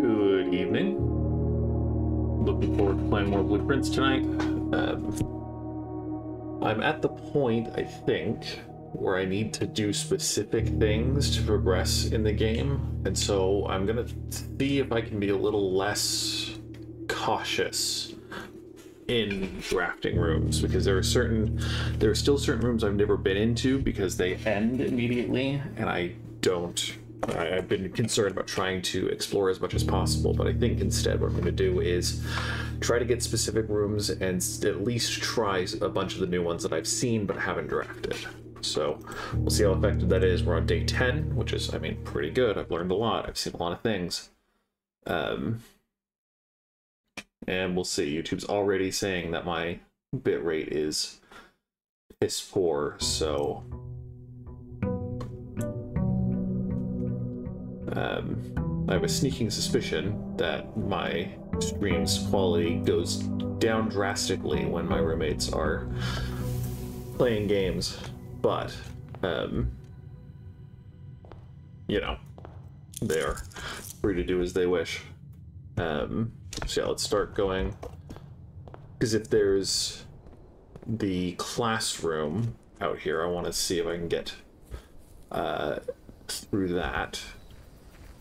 Good evening. Looking forward to playing more Blueprints tonight. I'm at the point, I think, where I need to do specific things to progress in the game, and so I'm gonna see if I can be a little less cautious in drafting rooms, because there are still certain rooms I've never been into because they end immediately, and I've been concerned about trying to explore as much as possible, but I think instead what I'm going to do is try to get specific rooms and at least try a bunch of the new ones that I've seen but haven't drafted. So we'll see how effective that is. We're on day 10, which is, I mean, pretty good. I've learned a lot. I've seen a lot of things. And we'll see. YouTube's already saying that my bitrate is piss poor, so I have a sneaking suspicion that my stream's quality goes down drastically when my roommates are playing games, but, you know, they are free to do as they wish. So yeah, let's start going, because if there's the classroom out here, I want to see if I can get through that.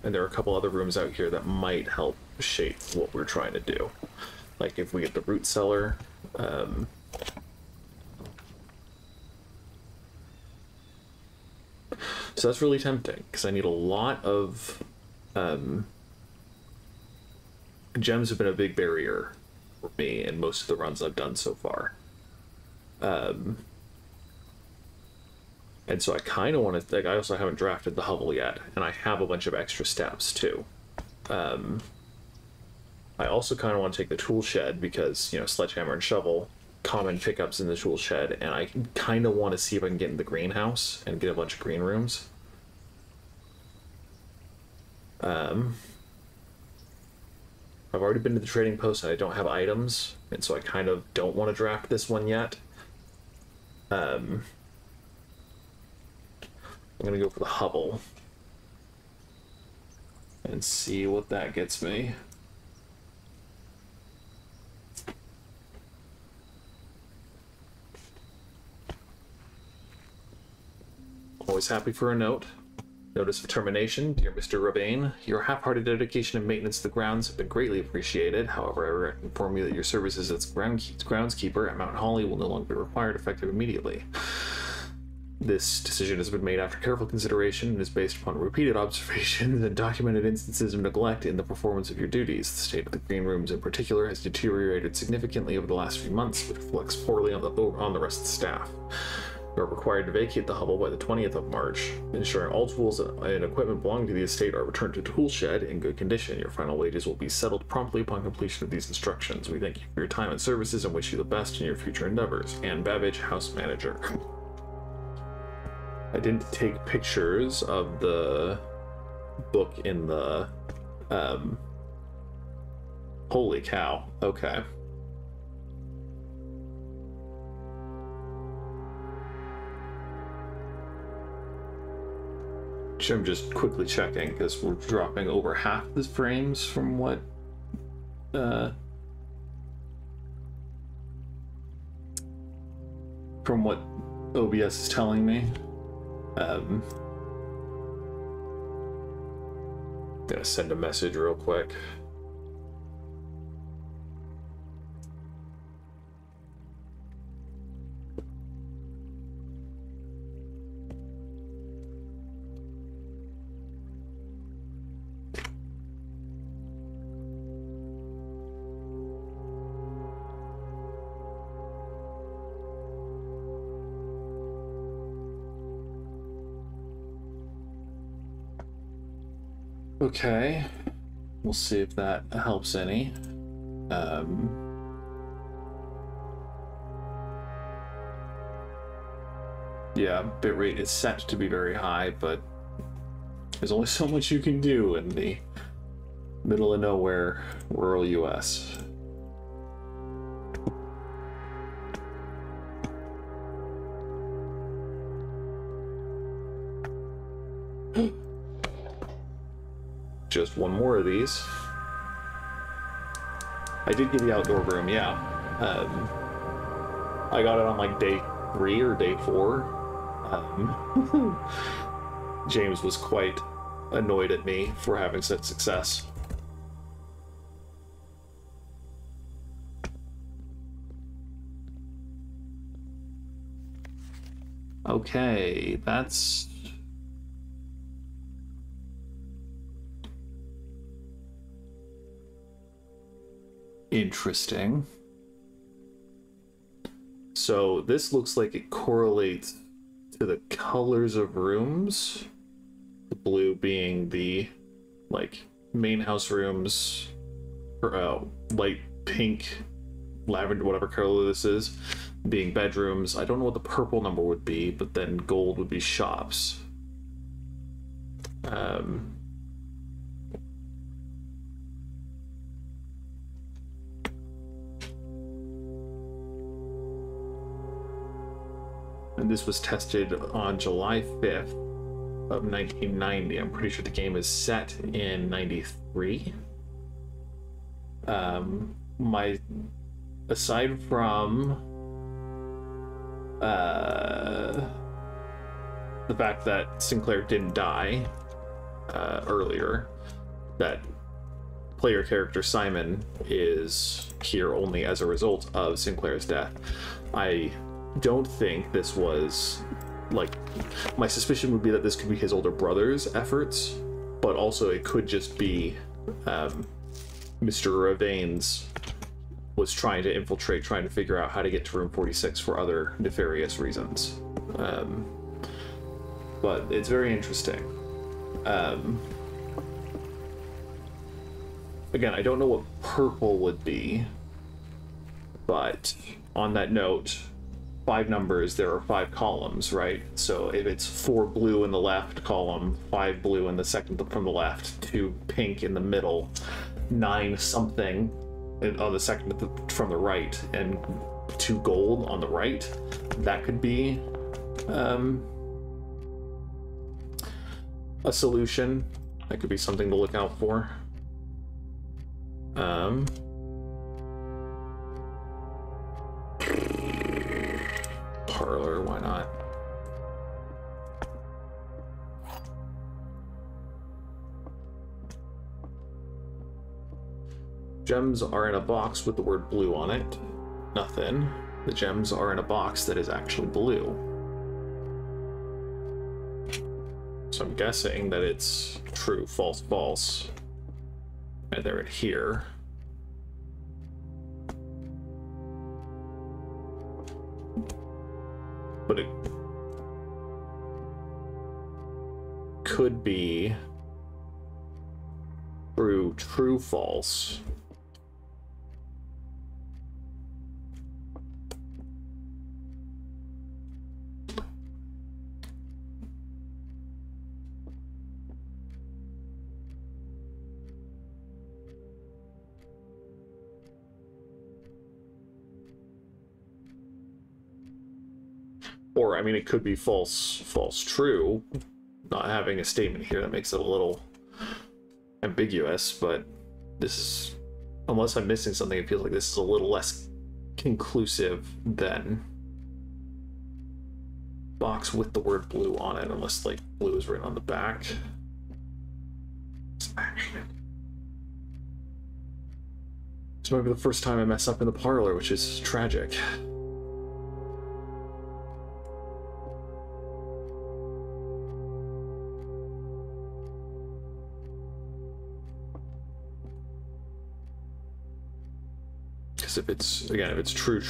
And there are a couple other rooms out here that might help shape what we're trying to do. Like if we get the root cellar, so that's really tempting, because I need a lot of, gems have been a big barrier for me in most of the runs I've done so far. And so I kind of want to, like, I also haven't drafted the hovel yet, and I have a bunch of extra steps too. I also kind of want to take the tool shed because, you know, sledgehammer and shovel, common pickups in the tool shed, and I kind of want to see if I can get in the greenhouse and get a bunch of green rooms. I've already been to the trading post and I don't have items, and so I kind of don't want to draft this one yet. I'm gonna go for the hovel and see what that gets me. Always happy for a note. Notice of termination. Dear Mr. Ravane, your half-hearted dedication and maintenance to the grounds have been greatly appreciated. However, I regret to inform you that your services as groundskeeper at Mount Holly will no longer be required, effective immediately. This decision has been made after careful consideration and is based upon repeated observations and documented instances of neglect in the performance of your duties. The state of the green rooms in particular has deteriorated significantly over the last few months, which reflects poorly on the rest of the staff. You are required to vacate the hovel by the 20th of March, ensuring all tools and equipment belonging to the estate are returned to the tool shed in good condition. Your final wages will be settled promptly upon completion of these instructions. We thank you for your time and services and wish you the best in your future endeavors. Ann Babbage, House Manager. I didn't take pictures of the book in the, holy cow, okay. I'm just quickly checking, because we're dropping over half the frames from what, OBS is telling me. Gonna send a message real quick. Okay, we'll see if that helps any. Yeah, bitrate is set to be very high, but there's only so much you can do in the middle of nowhere, rural US. Just one more of these. I did get the outdoor room, yeah. I got it on like day 3 or day 4. James was quite annoyed at me for having such success. Okay, that's interesting. So this looks like it correlates to the colors of rooms. The blue being the like main house rooms, or light pink, lavender, whatever color this is, being bedrooms. I don't know what the purple number would be, but then gold would be shops. And this was tested on July 5th of 1990. I'm pretty sure the game is set in 93. Aside from the fact that Sinclair didn't die earlier, that player character Simon is here only as a result of Sinclair's death, I don't think this was, like, my suspicion would be that this could be his older brother's efforts, but also it could just be Mr. Ravain's was trying to infiltrate, trying to figure out how to get to room 46 for other nefarious reasons. But it's very interesting. Again, I don't know what purple would be, but on that note, 5 numbers, there are 5 columns, right? So if it's 4 blue in the left column, 5 blue in the second from the left, 2 pink in the middle, 9 something on the second from the right, and 2 gold on the right, that could be a solution. That could be something to look out for. Parlor, why not? Gems are in a box with the word blue on it. Nothing. The gems are in a box that is actually blue. So I'm guessing that it's true, false, false. And they're in here. But it could be true, false. Or, I mean, it could be false, false, true. Not having a statement here that makes it a little ambiguous, but this is, unless I'm missing something, it feels like this is a little less conclusive than box with the word blue on it, unless, like, blue is written on the back. This might be the first time I mess up in the parlor, which is tragic. If it's, again, if it's true,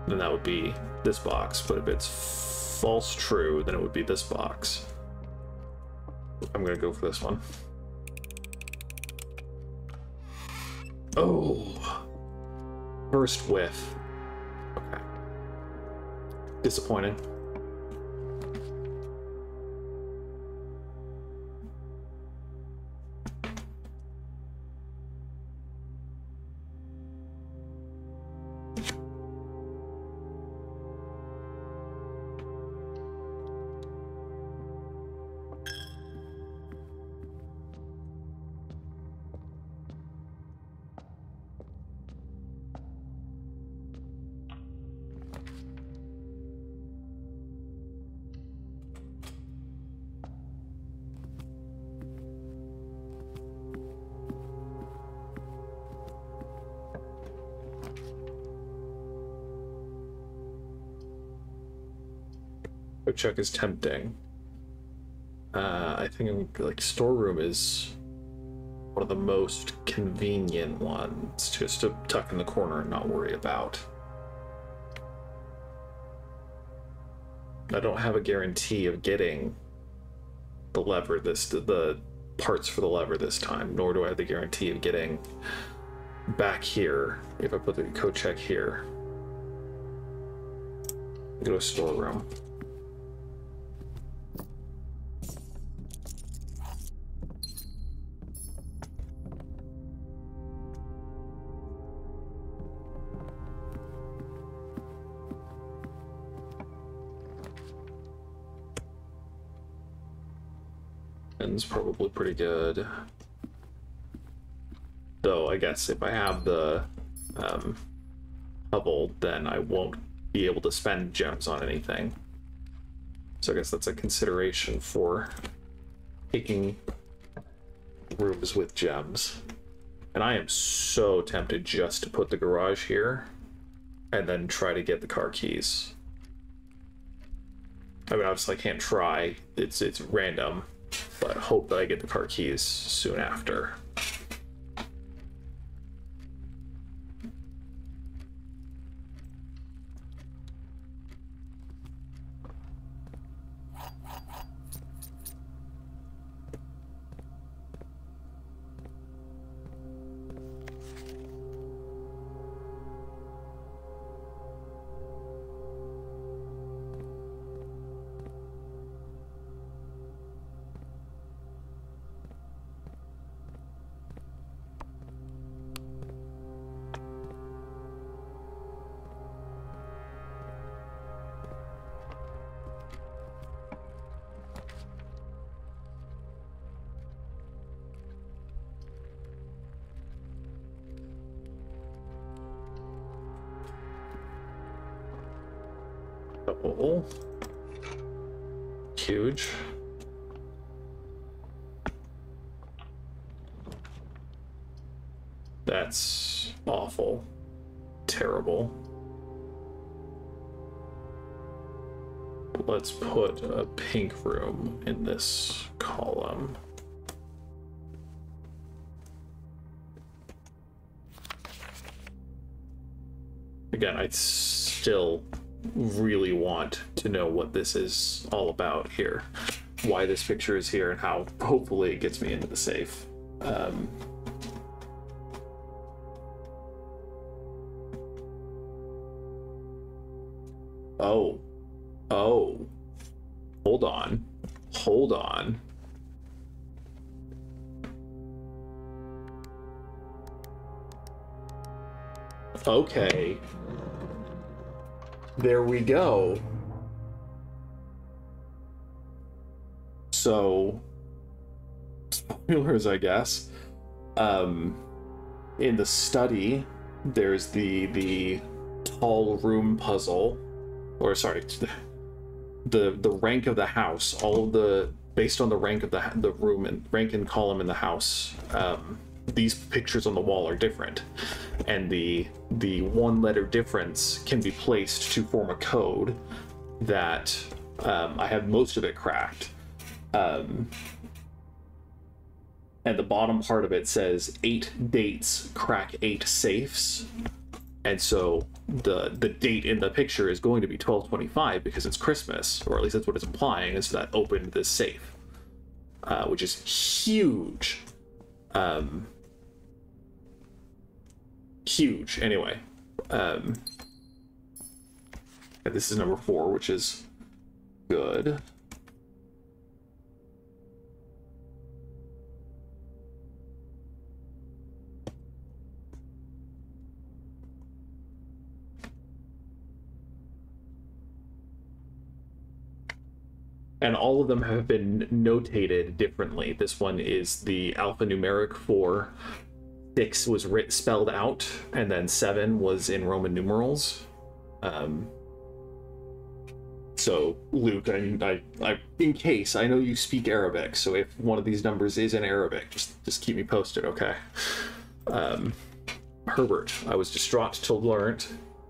then that would be this box. But if it's false, true, then it would be this box. I'm gonna go for this one. Oh, first whiff. Okay. Disappointing. Coat check is tempting. I think like storeroom is one of the most convenient ones, just to tuck in the corner and not worry about. I don't have a guarantee of getting the lever the parts for the lever this time, nor do I have the guarantee of getting back here if I put the coat check here. Go to storeroom. And it's probably pretty good. Though I guess if I have the hovel, then I won't be able to spend gems on anything. So I guess that's a consideration for taking rooms with gems. And I am so tempted just to put the garage here and then try to get the car keys. I mean, obviously I can't try, it's random, but hope that I get the car keys soon after. Oh, huge. That's awful. Terrible. Let's put a pink room in this column. Again, I still really want to know what this is all about here, why this picture is here, and how hopefully it gets me into the safe. Oh, hold on. Okay. There we go. So, spoilers, I guess. In the study, there's the tall room puzzle, or sorry, the rank of the house. All of the based on the rank of the room and rank and column in the house. These pictures on the wall are different, and the one letter difference can be placed to form a code that I have most of it cracked, and the bottom part of it says 8 dates crack 8 safes, and so the date in the picture is going to be 12/25 because it's Christmas, or at least that's what it's implying, is that opened this safe, which is huge. Huge. Anyway, and this is number 4, which is good. And all of them have been notated differently. This one is the alphanumeric for 6 was spelled out, and then 7 was in Roman numerals. So, Luke, I in case, I know you speak Arabic, so if one of these numbers is in Arabic, just keep me posted, okay? Herbert, I was distraught to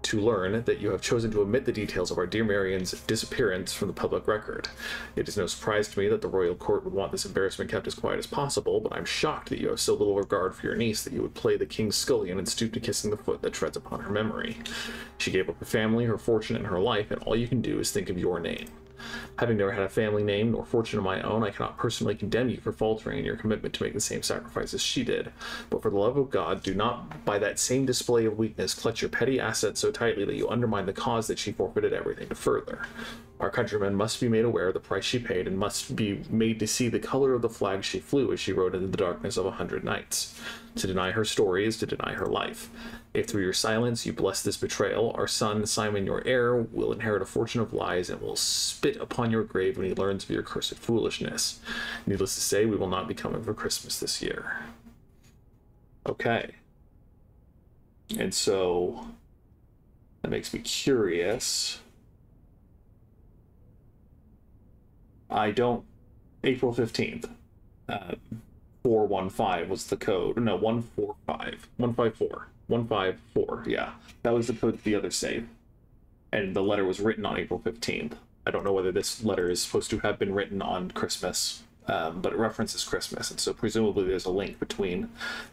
to learn that you have chosen to omit the details of our dear Marian's disappearance from the public record. It is no surprise to me that the royal court would want this embarrassment kept as quiet as possible, but I'm shocked that you have so little regard for your niece that you would play the king's scullion and stoop to kissing the foot that treads upon her memory. She gave up her family, her fortune, and her life, and all you can do is think of your name. Having never had a family name nor fortune of my own, I cannot personally condemn you for faltering in your commitment to make the same sacrifices she did. But for the love of God, do not, by that same display of weakness, clutch your petty assets so tightly that you undermine the cause that she forfeited everything to further. Our countrymen must be made aware of the price she paid and must be made to see the color of the flag she flew as she rode into the darkness of 100 nights. To deny her story is to deny her life. If through your silence you bless this betrayal, our son, Simon, your heir, will inherit a fortune of lies and will spit upon your grave when he learns of your cursed foolishness. Needless to say, we will not be coming for Christmas this year. Okay. And so, that makes me curious. April 15th. 415 was the code. No, 145. 154. 154, yeah. That was the code to the other save. And the letter was written on April 15th. I don't know whether this letter is supposed to have been written on Christmas, but it references Christmas, and so presumably there's a link between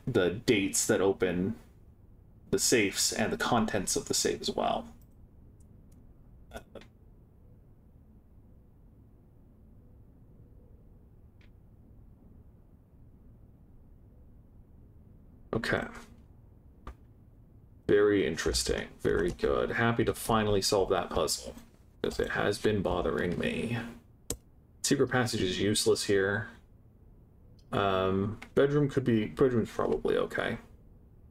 the dates that open the safes and the contents of the safe as well. Okay. Very interesting. Very good. Happy to finally solve that puzzle, because it has been bothering me. Secret passage is useless here. Bedroom's probably okay.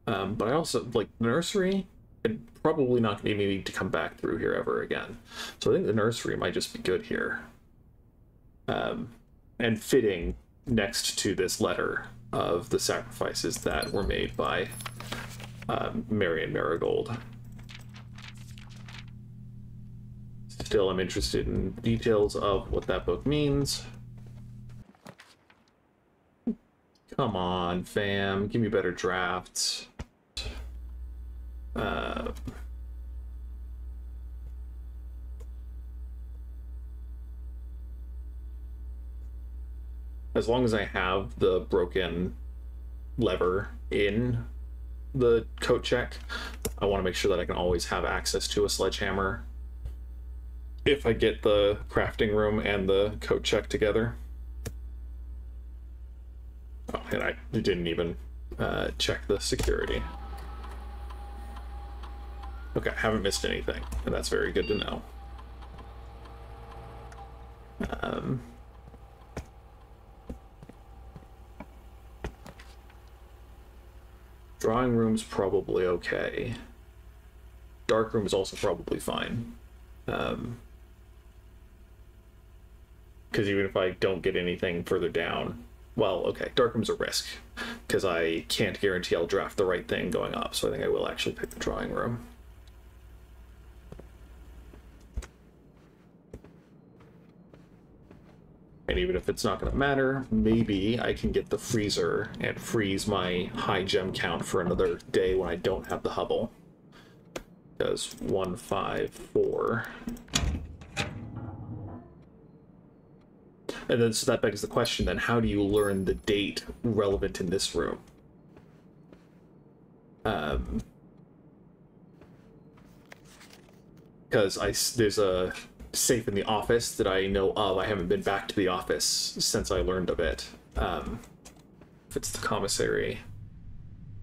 But I also, like, nursery, and probably not going to be needing to come back through here ever again. So I think the nursery might just be good here. And fitting next to this letter of the sacrifices that were made by Marian Marigold. Still, I'm interested in details of what that book means. Come on, fam. Give me better drafts. As long as I have the broken lever in the coat check, I want to make sure that I can always have access to a sledgehammer if I get the crafting room and the coat check together. Oh, and I didn't even check the security. Okay, haven't missed anything, and that's very good to know. Drawing room's probably okay. Dark room is also probably fine. Because even if I don't get anything further down, well, okay, dark room's a risk, because I can't guarantee I'll draft the right thing going up, so I think I will actually pick the drawing room. And even if it's not going to matter, maybe I can get the freezer and freeze my high gem count for another day when I don't have the hovel. Because 154. And then, so that begs the question, then, how do you learn the date relevant in this room? Because there's a safe in the office that I know of. I haven't been back to the office since I learned of it. If it's the commissary.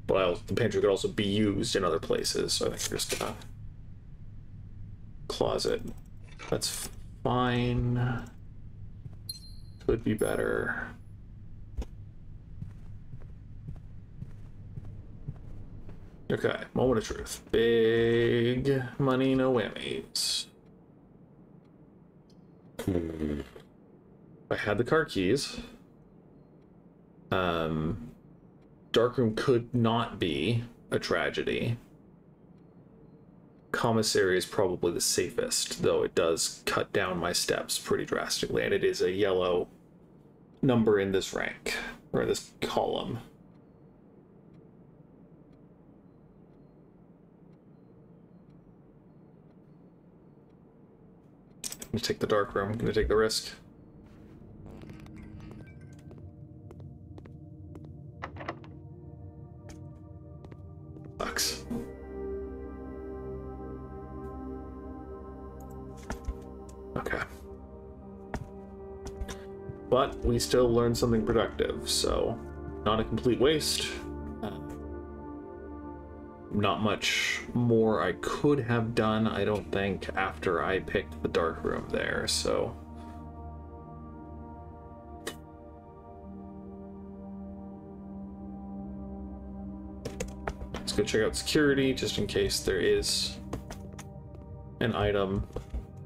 But the pantry could also be used in other places, so I think there's a closet. That's fine. Could be better. Okay, moment of truth. Big money, no whammies. I had the car keys. Darkroom could not be a tragedy. Commissary is probably the safest, though it does cut down my steps pretty drastically, and it is a yellow number in this rank, or this column. gonna take the dark room. I'm gonna take the risk. Sucks. Okay. But we still learned something productive, so not a complete waste. Not much more I could have done, I don't think, after I picked the dark room there, so... Let's go check out security, just in case there is an item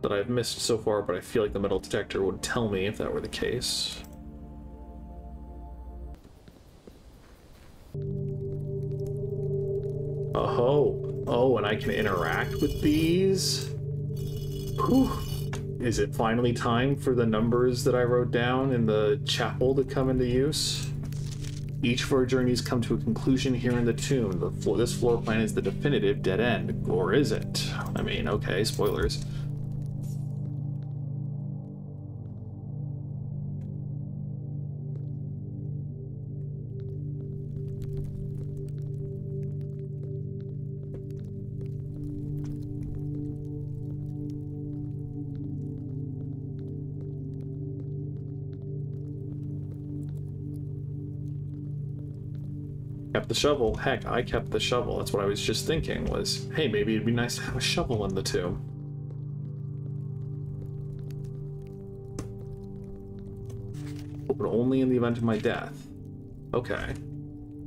that I've missed so far, but I feel like the metal detector would tell me if that were the case. Oh, and I can interact with these? Whew. Is it finally time for the numbers that I wrote down in the chapel to come into use? Each of our journeys come to a conclusion here in the tomb. This floor plan is the definitive dead end. Or is it? I mean, okay, spoilers. Kept the shovel. Heck, I kept the shovel. That's what I was just thinking was, hey, maybe it'd be nice to have a shovel in the tomb. But only in the event of my death. Okay.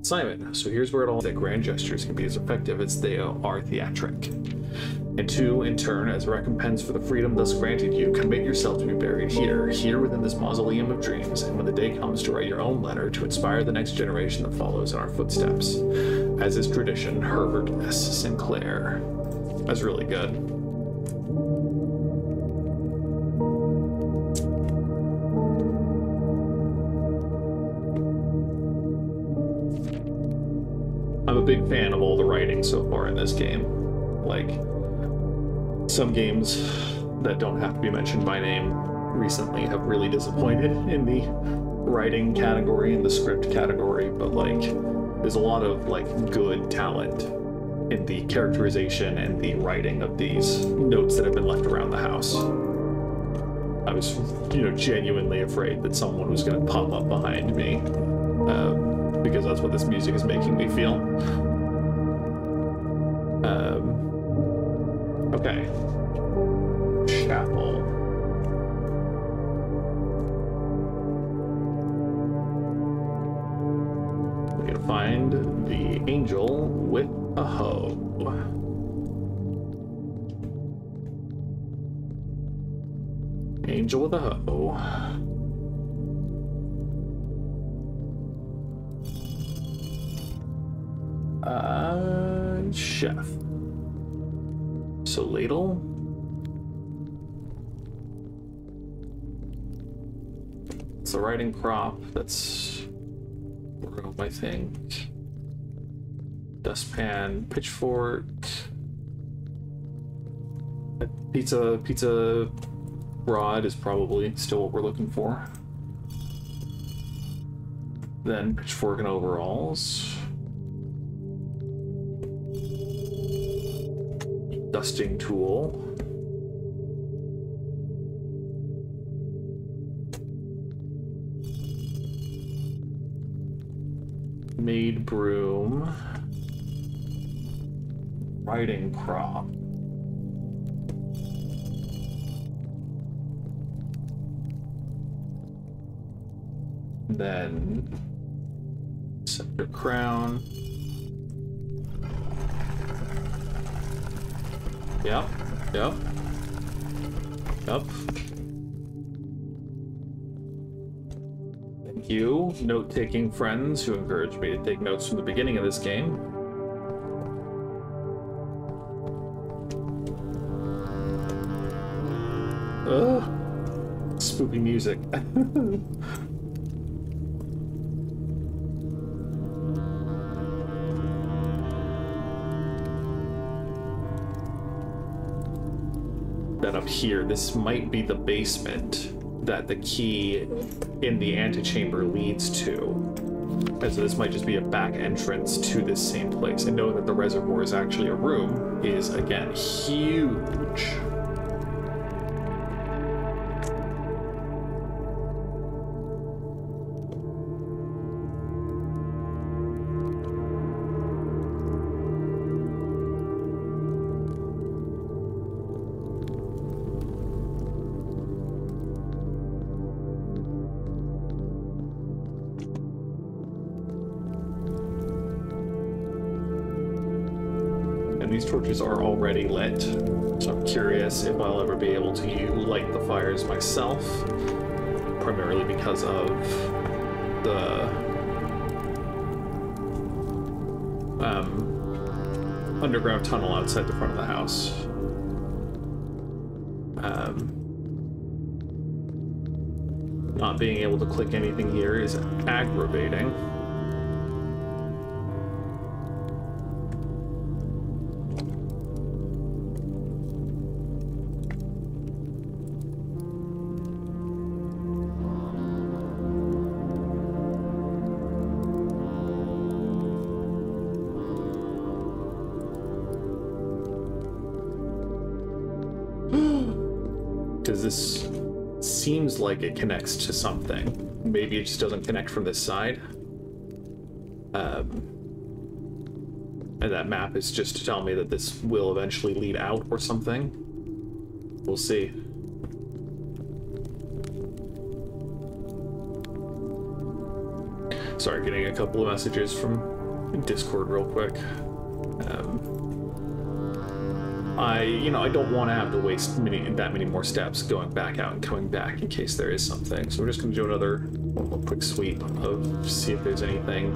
Simon, so here's where it all that grand gestures can be as effective as they are theatric. And two, in turn, as a recompense for the freedom thus granted you, commit yourself to be buried here within this mausoleum of dreams, and when the day comes to write your own letter to inspire the next generation that follows in our footsteps. As is tradition, Herbert S. Sinclair. That's really good. I'm a big fan of all the writing so far in this game. Like, some games that don't have to be mentioned by name recently have really disappointed in the writing category and the script category, but like there's a lot of like good talent in the characterization and the writing of these notes that have been left around the house. I was, genuinely afraid that someone was going to pop up behind me because that's what this music is making me feel. Okay. Chapel. We're gonna find the angel with a hoe. Angel with a hoe. Chef. So ladle. It's the writing prop. That's room, I think. Dustpan, pitchfork. Pizza rod is probably still what we're looking for. Then pitchfork and overalls. Dusting tool. Maid broom. Writing prop. Then scepter crown. Yep. Thank you, note-taking friends who encouraged me to take notes from the beginning of this game. Ugh. Spooky music. then up here, this might be the basement that the key in the antechamber leads to. And so this might just be a back entrance to this same place. And knowing that the reservoir is actually a room is, again, huge. These torches are already lit, so I'm curious if I'll ever be able to light the fires myself, primarily because of the underground tunnel outside the front of the house. Not being able to click anything here is aggravating. Because this seems like it connects to something. Maybe it just doesn't connect from this side. And that map is just to tell me that this will eventually lead out or something. We'll see. Sorry, getting a couple of messages from Discord real quick. I don't want to have to waste that many more steps going back out and coming back in case there is something. So we're just going to do one more quick sweep of see if there's anything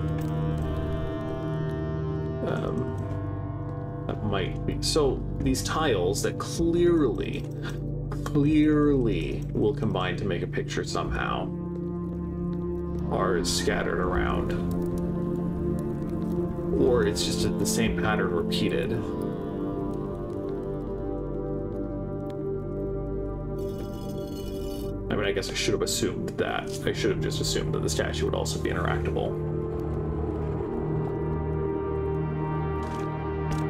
that might be. So these tiles that clearly will combine to make a picture somehow are scattered around, or it's just the same pattern repeated. I mean, I guess I should have assumed that. I should have just assumed that the statue would also be interactable.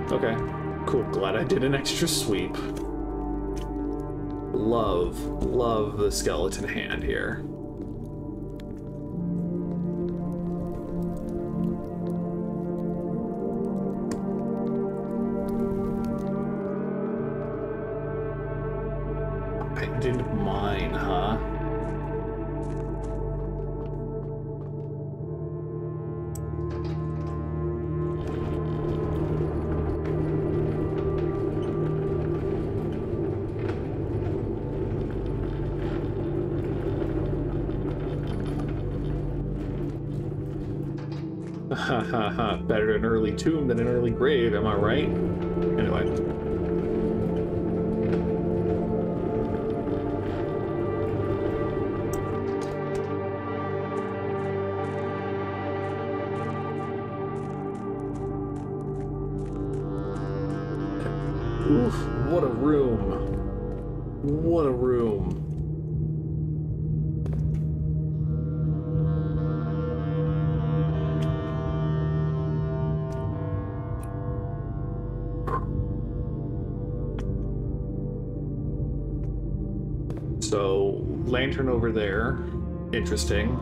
Okay, cool. Glad I did an extra sweep. Love the skeleton hand here. Abandoned mine, huh? Ha ha ha. Better an early tomb than an early grave, am I right? Anyway. Oof, what a room. What a room. So, lantern over there, interesting.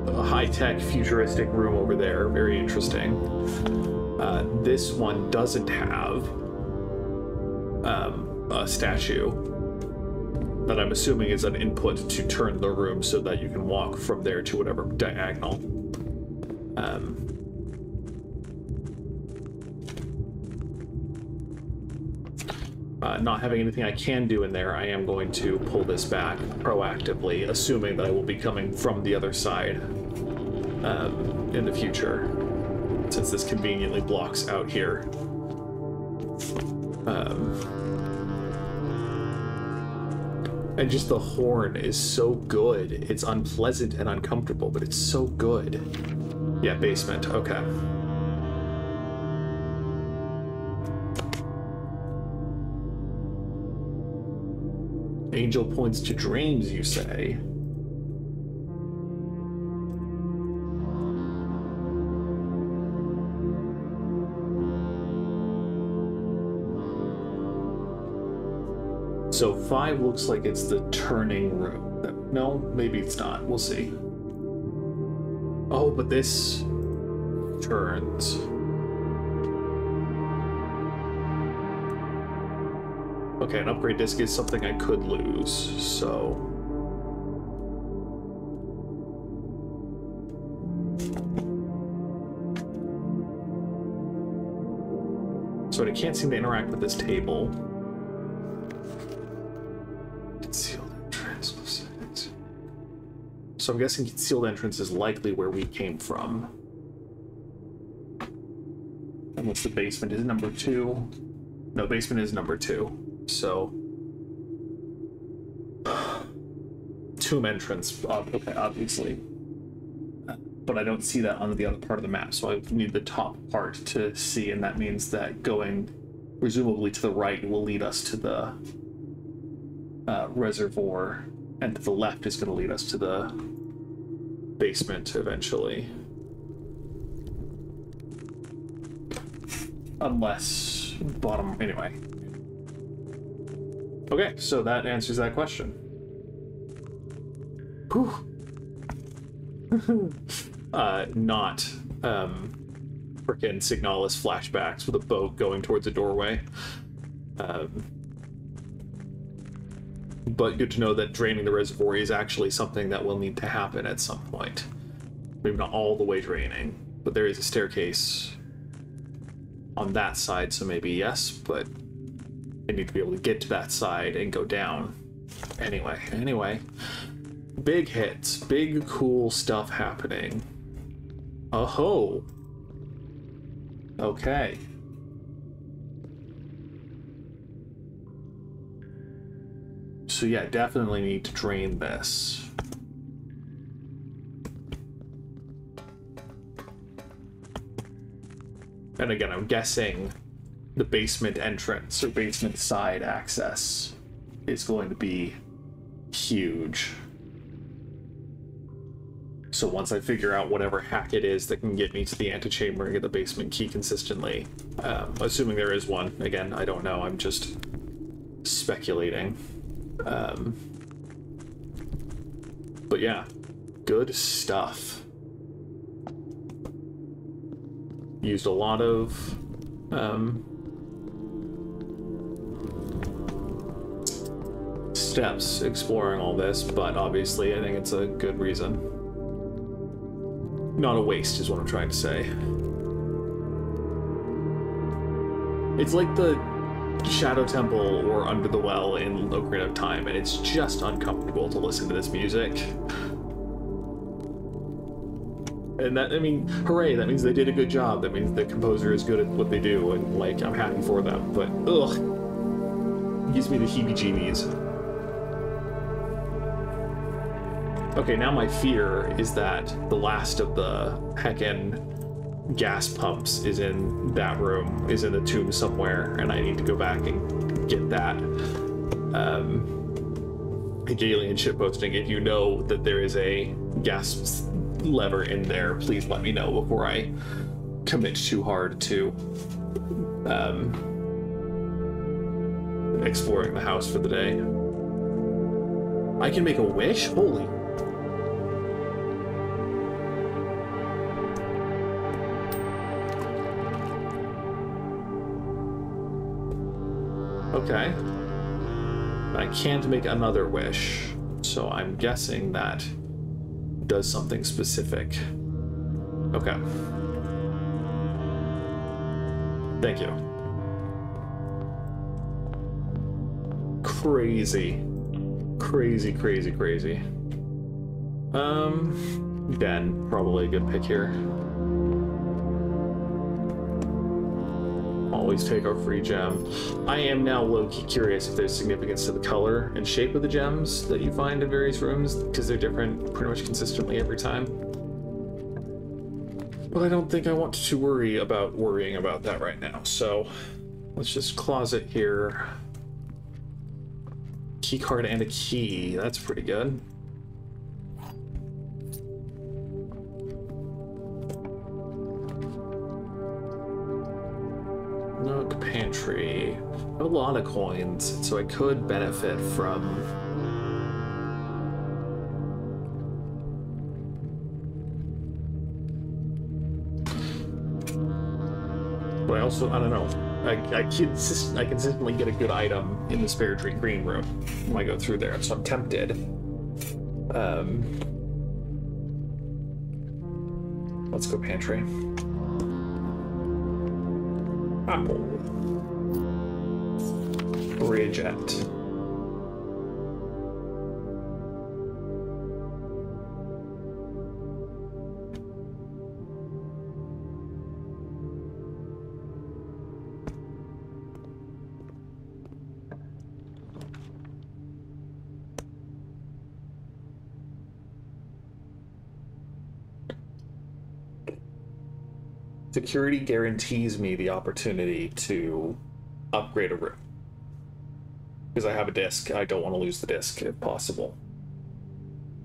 A high-tech, futuristic room over there, very interesting. This one doesn't have a statue that I'm assuming is an input to turn the room so that you can walk from there to whatever diagonal. Not having anything I can do in there, I am going to pull this back proactively, assuming that I will be coming from the other side in the future, since this conveniently blocks out here. And just the horn is so good. It's unpleasant and uncomfortable, but it's so good. Yeah, basement, okay. Angel points to dreams, you say? So 5 looks like it's the turning room. No, maybe it's not. We'll see. Oh, but this turns. Okay, an upgrade disc is something I could lose, so... So I can't seem to interact with this table. Concealed entrance. So I'm guessing concealed entrance is likely where we came from. Unless the basement is number 2. No, basement is number 2. So, tomb entrance, okay, obviously, but I don't see that on the other part of the map, so I need the top part to see, and that means that going presumably to the right will lead us to the reservoir, and to the left is going to lead us to the basement eventually. Unless bottom, anyway. Okay, so that answers that question. Whew. Not frickin' Signalis flashbacks with a boat going towards a doorway. But good to know that draining the reservoir is actually something that will need to happen at some point. Maybe not all the way draining, but there is a staircase on that side, so maybe yes, but I need to be able to get to that side and go down. Anyway. Big hits. Big, cool stuff happening. Oh-ho! Okay. So yeah, definitely need to drain this. And again, I'm guessing the basement entrance or basement side access is going to be huge. So once I figure out whatever hack it is that can get me to the antechamber and get the basement key consistently, assuming there is one, again, I don't know, I'm just speculating. But yeah, good stuff. Used a lot of steps exploring all this, but obviously I think it's a good reason. Not a waste is what I'm trying to say. It's like the Shadow Temple or Under the Well in Ocarina of Time, and it's just uncomfortable to listen to this music. And that, I mean, hooray, that means they did a good job. That means the composer is good at what they do, and, like, I'm happy for them. But, ugh, it gives me the heebie-jeebies. Okay, now my fear is that the last of the heckin' gas pumps is in that room, is in the tomb somewhere, and I need to go back and get that. Alien shitposting, if you know that there is a gas lever in there, please let me know before I commit too hard to exploring the house for the day. I can make a wish? Holy. Okay. I can't make another wish, so I'm guessing that does something specific. Okay. Thank you. Crazy. Crazy, crazy, crazy. Den, probably a good pick here. Always take our free gem. I am now low-key curious if there's significance to the color and shape of the gems that you find in various rooms, because they're different pretty much consistently every time. But I don't think I want to worrying about that right now, so let's just closet here. Key card and a key. That's pretty good. Nook, pantry. A lot of coins, so I could benefit from... But I also, I don't know. I consistently get a good item in the spare green room when I go through there, so I'm tempted. Let's go pantry. Apple. Bridget. Security guarantees me the opportunity to upgrade a room. Because I have a disc, I don't want to lose the disc if possible.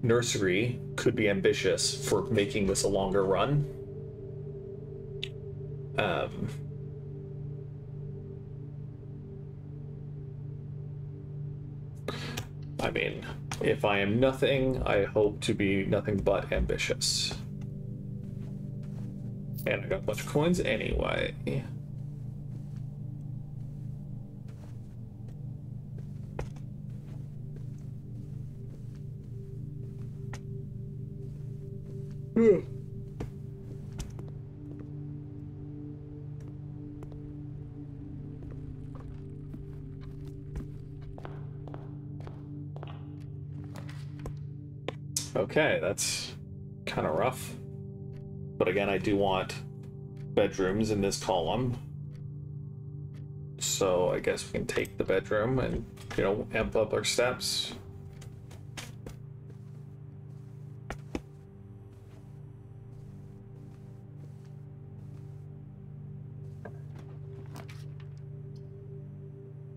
Nursery could be ambitious for making this a longer run. I mean, if I am nothing, I hope to be nothing but ambitious. And I got a bunch of coins anyway. Okay, that's kind of rough. But again, I do want bedrooms in this column. So I guess we can take the bedroom and, you know, amp up our steps.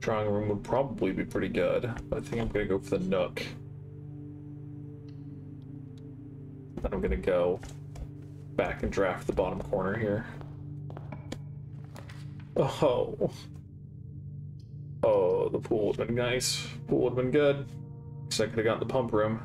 Drawing room would probably be pretty good, but I think I'm gonna go for the nook. Then I'm gonna go back and draft the bottom corner here. Oh. Oh, the pool would have been nice. Pool would have been good. Because I could have got the pump room.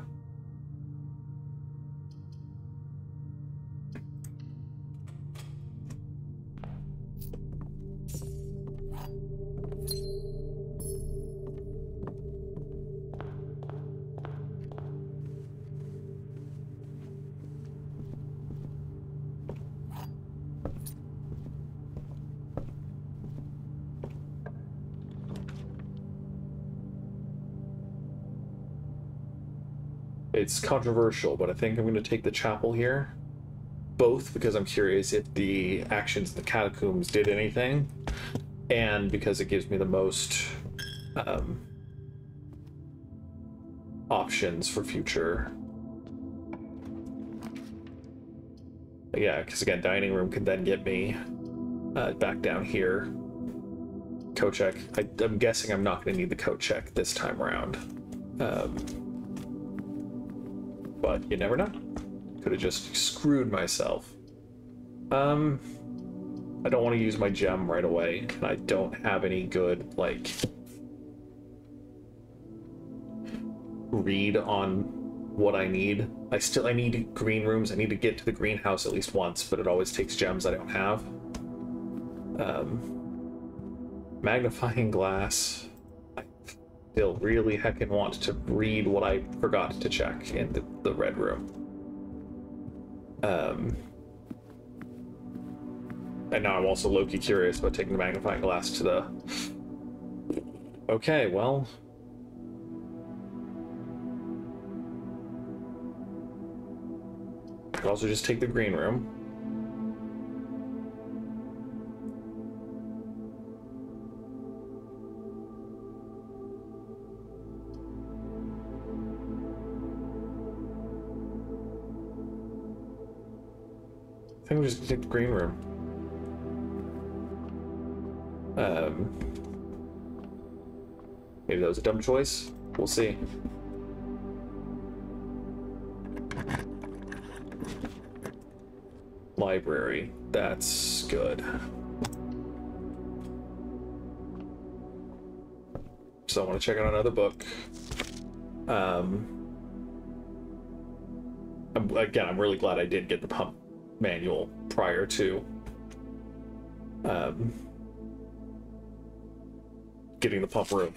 It's controversial, but I think I'm going to take the chapel here. Both because I'm curious if the actions in the catacombs did anything, and because it gives me the most options for future. But yeah, because again, dining room could then get me back down here. Coat check. I'm guessing I'm not going to need the coat check this time around. But you never know. Could have just screwed myself. I don't want to use my gem right away, and I don't have any good, like, read on what I need. I need green rooms. I need to get to the greenhouse at least once, but it always takes gems I don't have. Magnifying glass. Still really heckin' want to read what I forgot to check in the red room. And now I'm also low-key curious about taking the magnifying glass to the... Okay, well... I could also just take the green room. I think we'll just take the green room. Maybe that was a dumb choice. We'll see. Library. That's good. So I want to check out another book. Again, I'm really glad I did get the pump manual prior to getting the pump room.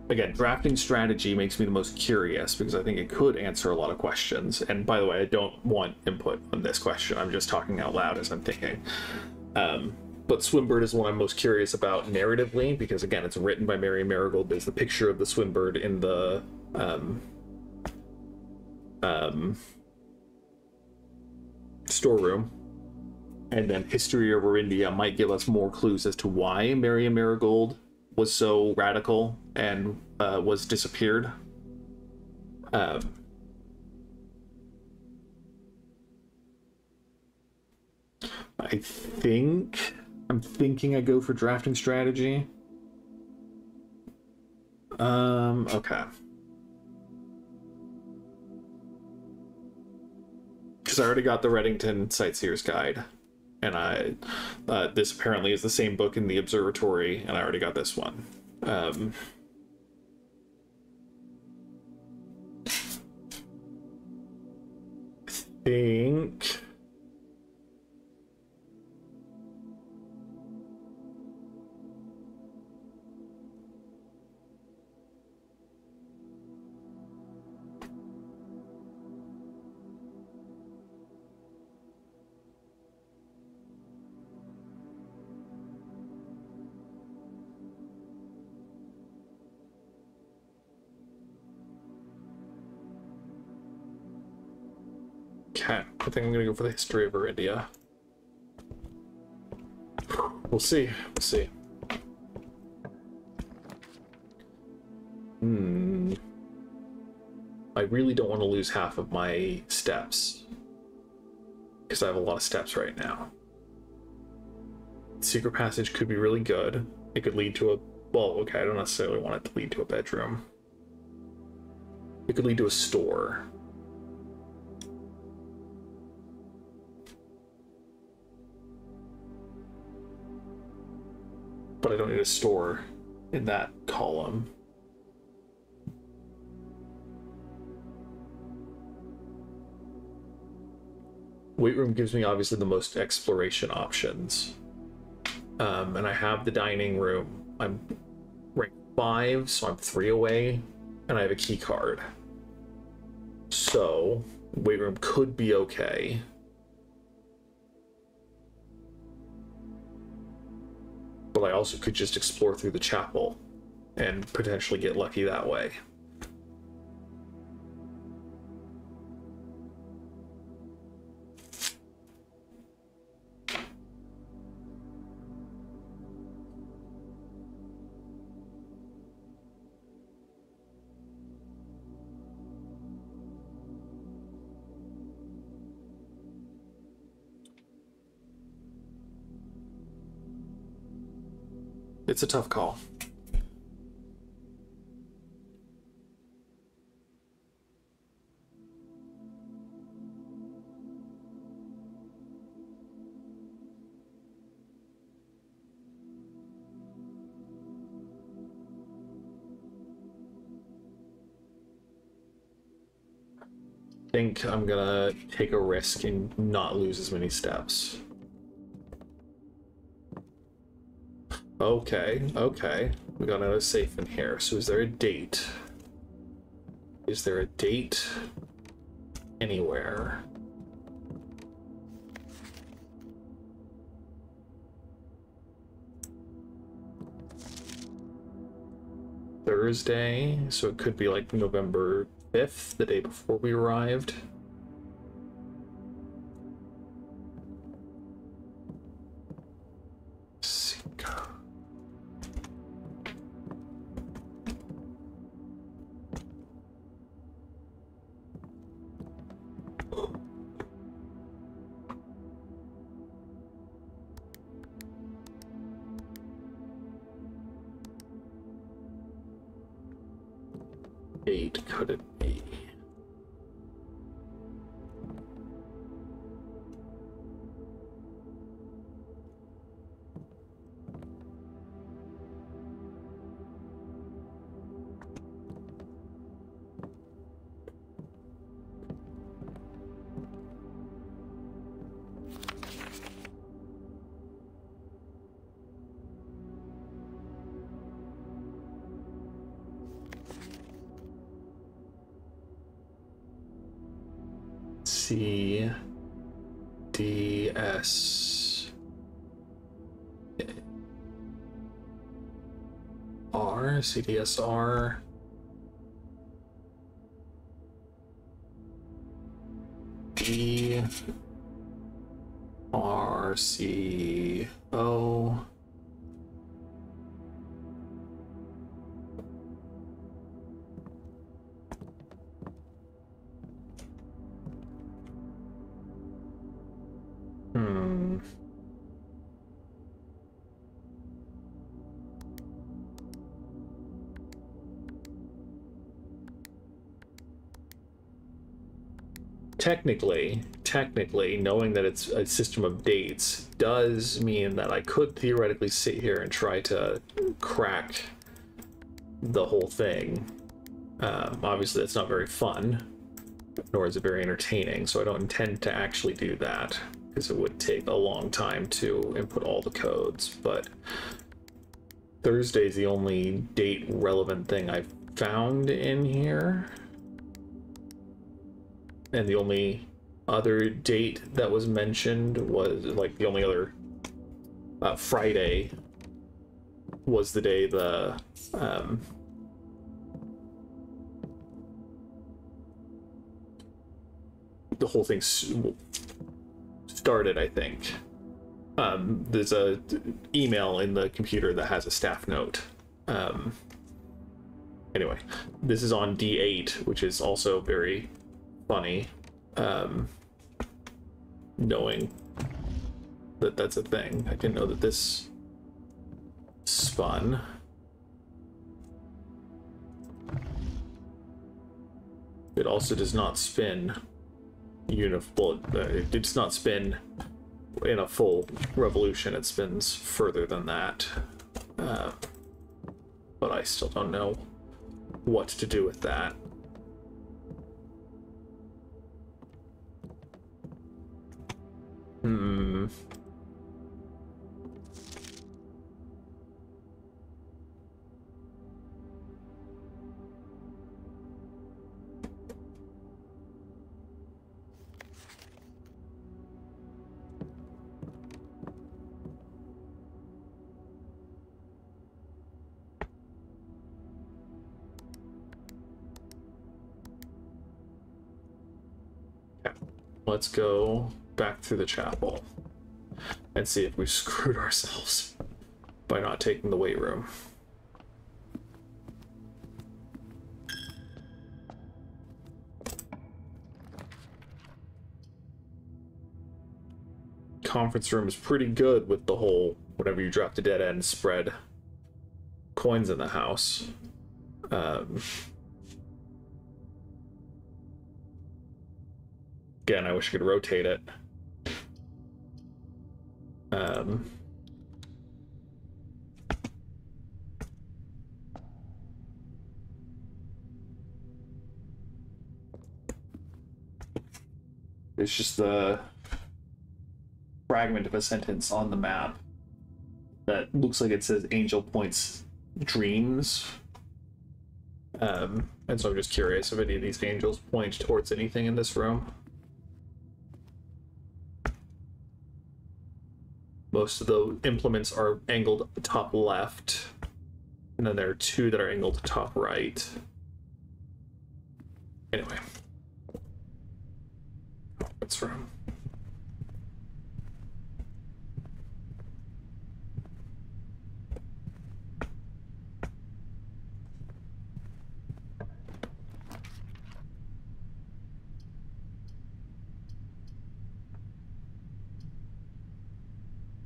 Again, drafting strategy makes me the most curious because I think it could answer a lot of questions. And by the way, I don't want input on this question. I'm just talking out loud as I'm thinking. But Swimbird is one I'm most curious about narratively because, again, it's written by Marion Marigold. There's the picture of the Swimbird in the storeroom. And then History of Orindia might give us more clues as to why Marion Marigold was so radical and was disappeared. I think I'm thinking I go for drafting strategy. Okay. Because I already got the Reddington Sightseer's Guide. And this apparently is the same book in the observatory, and I already got this one. I think... Okay, I think I'm gonna go for the History of Orindia. We'll see. We'll see. I really don't want to lose half of my steps because I have a lot of steps right now. Secret passage could be really good. It could lead to a... Well, okay, I don't necessarily want it to lead to a bedroom. It could lead to a store. But I don't need a store in that column. Weight room gives me obviously the most exploration options. And I have the dining room. I'm ranked 5, so I'm 3 away, and I have a key card. So, weight room could be okay. But I also could just explore through the chapel and potentially get lucky that way. It's a tough call. I think I'm gonna take a risk and not lose as many steps. Okay, okay. We got another safe in here. So is there a date? Is there a date anywhere? Thursday, so it could be like November 5th, the day before we arrived. date could it be? CDS R CDSR DRCO Technically, knowing that it's a system of dates does mean that I could theoretically sit here and try to crack the whole thing. Obviously, that's not very fun, nor is it very entertaining, so I don't intend to actually do that, because it would take a long time to input all the codes, but Thursday's the only date-relevant thing I've found in here. And the only other date that was mentioned was, like, the only other Friday was the day the whole thing started, I think. There's a email in the computer that has a staff note. Anyway, this is on D8, which is also very funny, knowing that that's a thing. I didn't know that this spun. It also does not spin it does not spin in a full revolution. It spins further than that, but I still don't know what to do with that. Let's go back through the chapel and see if we've screwed ourselves by not taking the weight room. Conference room is pretty good with the whole, whenever you drop the dead end, spread coins in the house. Again, I wish I could rotate it. It's just the fragment of a sentence on the map that looks like it says Angel Point's dreams. And so I'm just curious if any of these angels point towards anything in this room. Most of the implements are angled top left, and then there are two that are angled top right. Anyway. Conference room.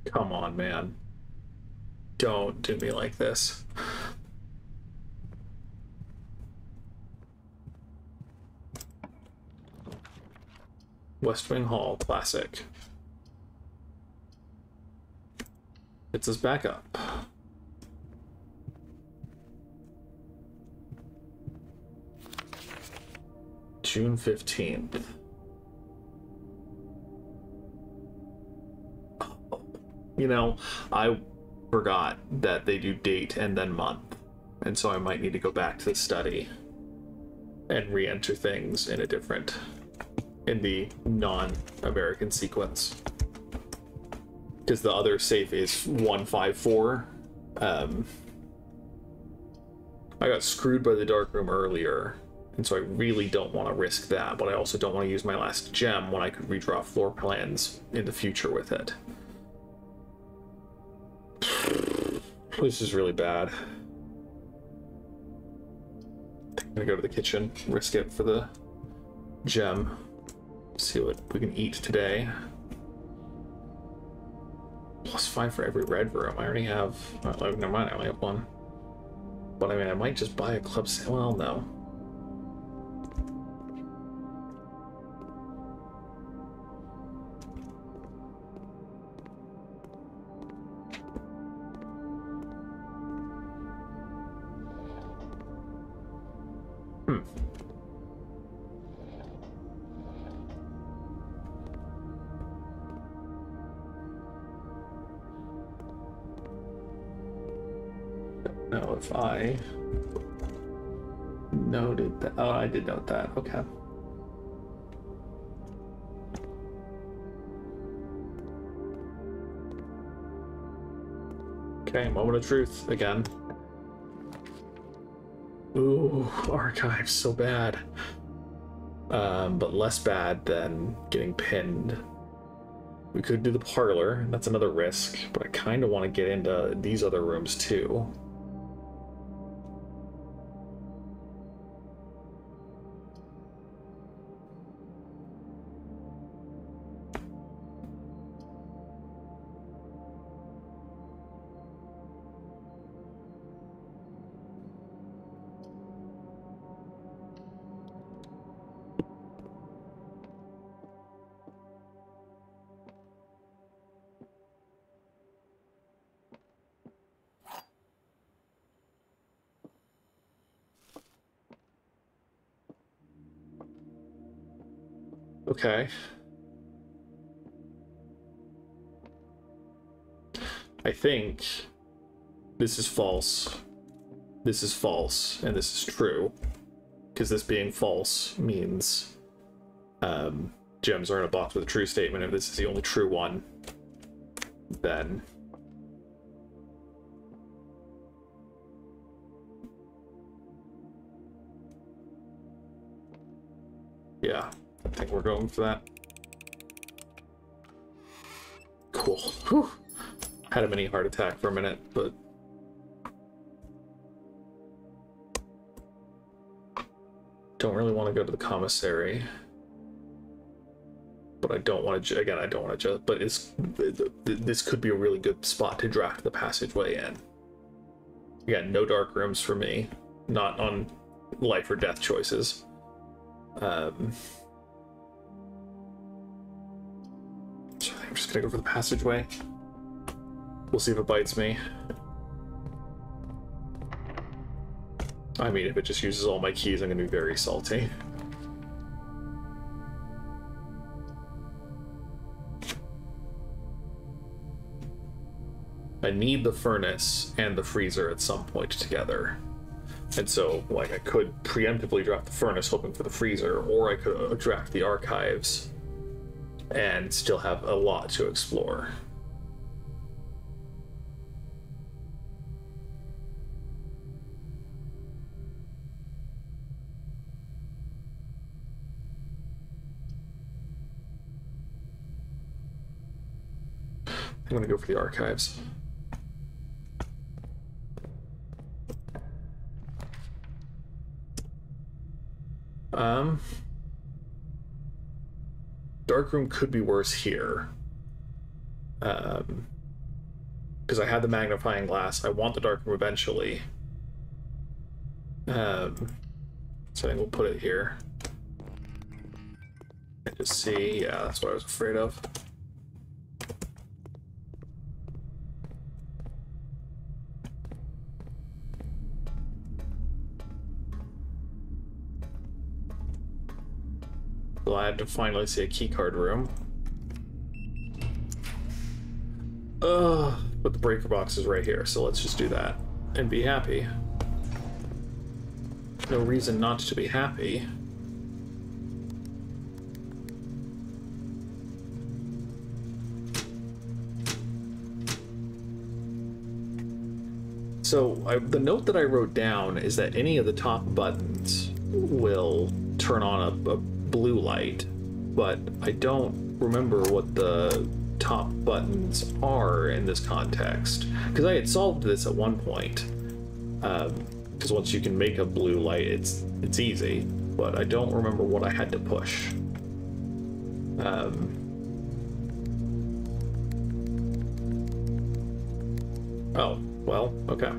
Come on, man. Don't do me like this. West Wing Hall, classic. Gets us back up. June 15th. You know, I forgot that they do date and then month. And so I might need to go back to the study and re-enter things in a different, in the non-American sequence. Because the other safe is 154. I got screwed by the dark room earlier, and so I really don't want to risk that, but I also don't want to use my last gem when I could redraw floor plans in the future with it. This is really bad. I'm gonna go to the kitchen, risk it for the gem. See what we can eat today. +5 for every red room. I already have... Oh, never mind, I only have one. But I mean, I might just buy a club sale. Well, no. Know if I noted that. Oh, I did note that. Okay. Okay, moment of truth again. Ooh, archives, so bad. But less bad than getting pinned. We could do the parlor, that's another risk, but I kind of want to get into these other rooms too. Okay. I think this is false. This is false, and this is true. Because this being false means gems are in a box with a true statement. If this is the only true one, then... yeah. I think we're going for that. Cool. Whew. Had a mini heart attack for a minute, but... don't really want to go to the commissary. But I don't want to... again, I don't want to just... but this could be a really good spot to draft the passageway in. Again, no dark rooms for me. Not on life or death choices. So I'm just gonna go for the passageway. We'll see if it bites me. I mean, if it just uses all my keys, I'm gonna be very salty. I need the furnace and the freezer at some point together. And so, like, I could preemptively draft the furnace hoping for the freezer, or I could draft the archives and still have a lot to explore. I'm gonna go for the archives. Darkroom could be worse here. Because I had the magnifying glass. I want the darkroom eventually. So I think we'll put it here. Just see, yeah, that's what I was afraid of. Glad to finally see a keycard room. But the breaker box is right here, so let's just do that and be happy. No reason not to be happy. So the note that I wrote down is that any of the top buttons will turn on a blue light, but I don't remember what the top buttons are in this context, because I had solved this at one point, because once you can make a blue light, it's easy, but I don't remember what I had to push. Oh, well, okay.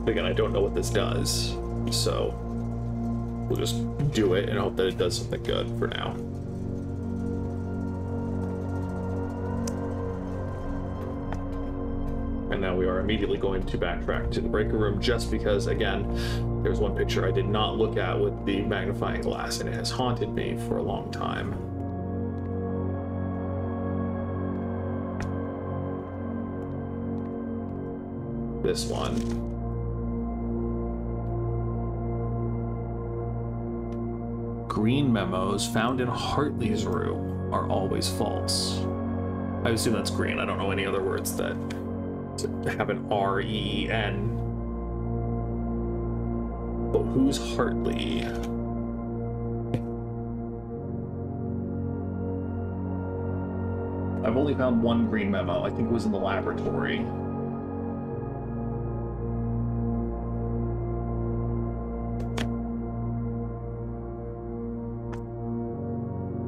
Again, I don't know what this does, so we'll just do it and hope that it does something good for now. And now we are immediately going to backtrack to the breaker room, just because, again, there's one picture I did not look at with the magnifying glass, and it has haunted me for a long time. This one. Green memos found in Hartley's room are always false. I assume that's green. I don't know any other words that have an R-E-N. But who's Hartley? I've only found one green memo. I think it was in the laboratory.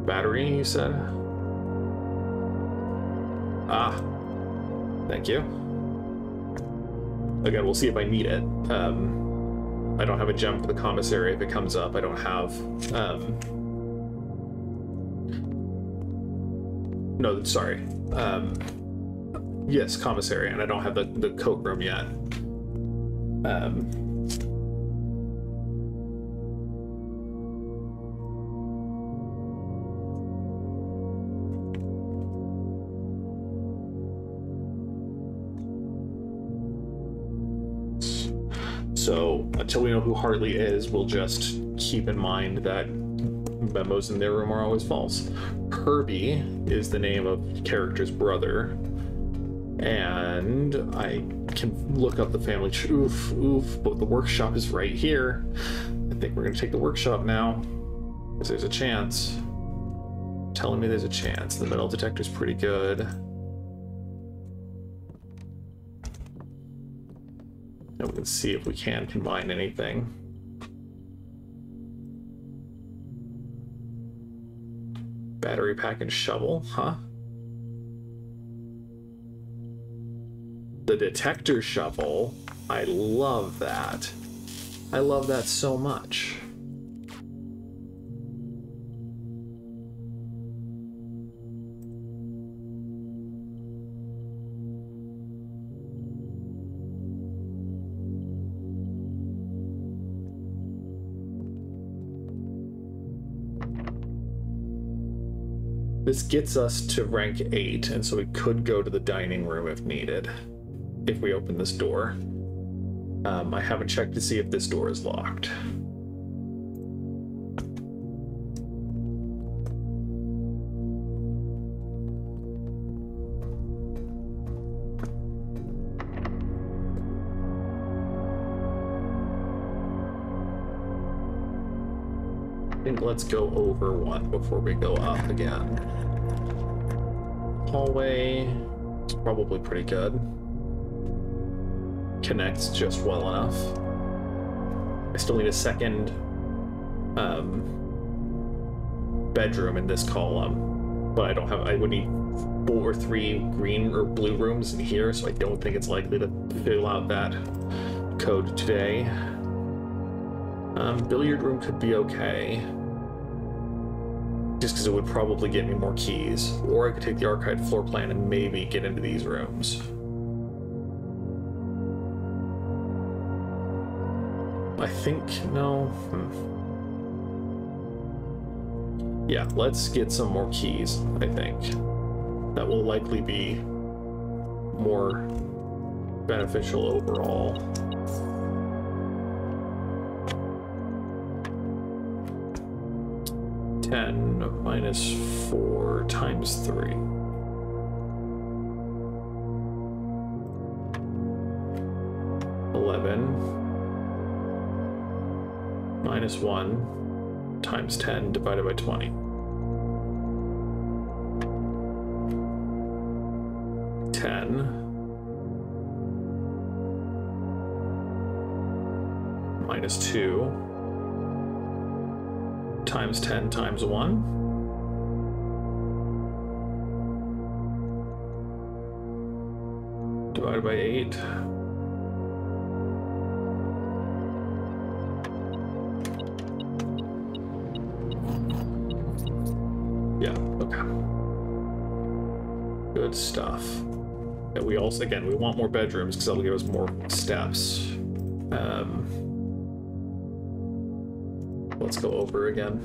Battery, you said? Ah, thank you. Again, we'll see if I need it. I don't have a gem for the commissary if it comes up. I don't have... No, sorry. Yes, commissary, and I don't have the coat room yet. So until we know who Hartley is, we'll just keep in mind that memos in their room are always false. Herbie is the name of the character's brother, and I can look up the family tree. Oof, but the workshop is right here. I think we're gonna take the workshop now, because there's a chance. Telling me there's a chance. The metal detector's pretty good. And we can see if we can combine anything. Battery pack and shovel, huh? The detector shovel, I love that. I love that so much. This gets us to rank 8, and so we could go to the dining room if needed, if we open this door. I haven't checked to see if this door is locked. think let's go over one before we go up again. Hallway is probably pretty good. Connects just well enough. I still need a second bedroom in this column, but I would need 4 or 3 green or blue rooms in here, so I don't think it's likely to fill out that code today. Billiard room could be okay, just because it would probably get me more keys, or I could take the archived floor plan and maybe get into these rooms. I think, no. Yeah, let's get some more keys, I think. That will likely be more beneficial overall. Minus 4 times 3. 11 minus 1 times 10 divided by 20. 10 minus 2 times 10 times 1. Divided by 8. Yeah, okay. Good stuff. And we also, again, we want more bedrooms because that'll give us more steps. Let's go over again.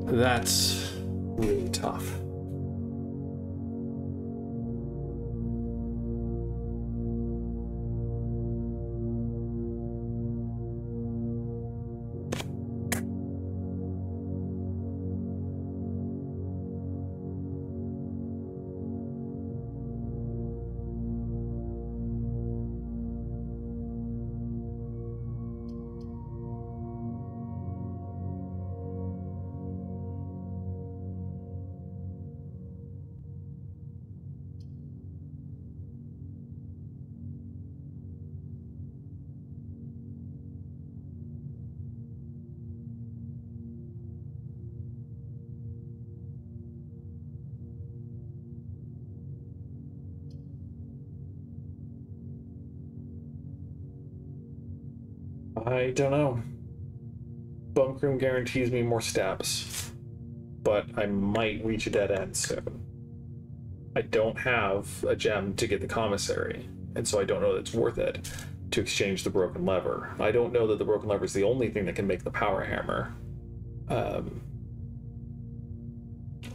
That's really tough. I don't know. Bunk room guarantees me more steps, but I might reach a dead end soon. I don't have a gem to get the commissary, and so I don't know that it's worth it to exchange the broken lever. I don't know that the broken lever is the only thing that can make the power hammer.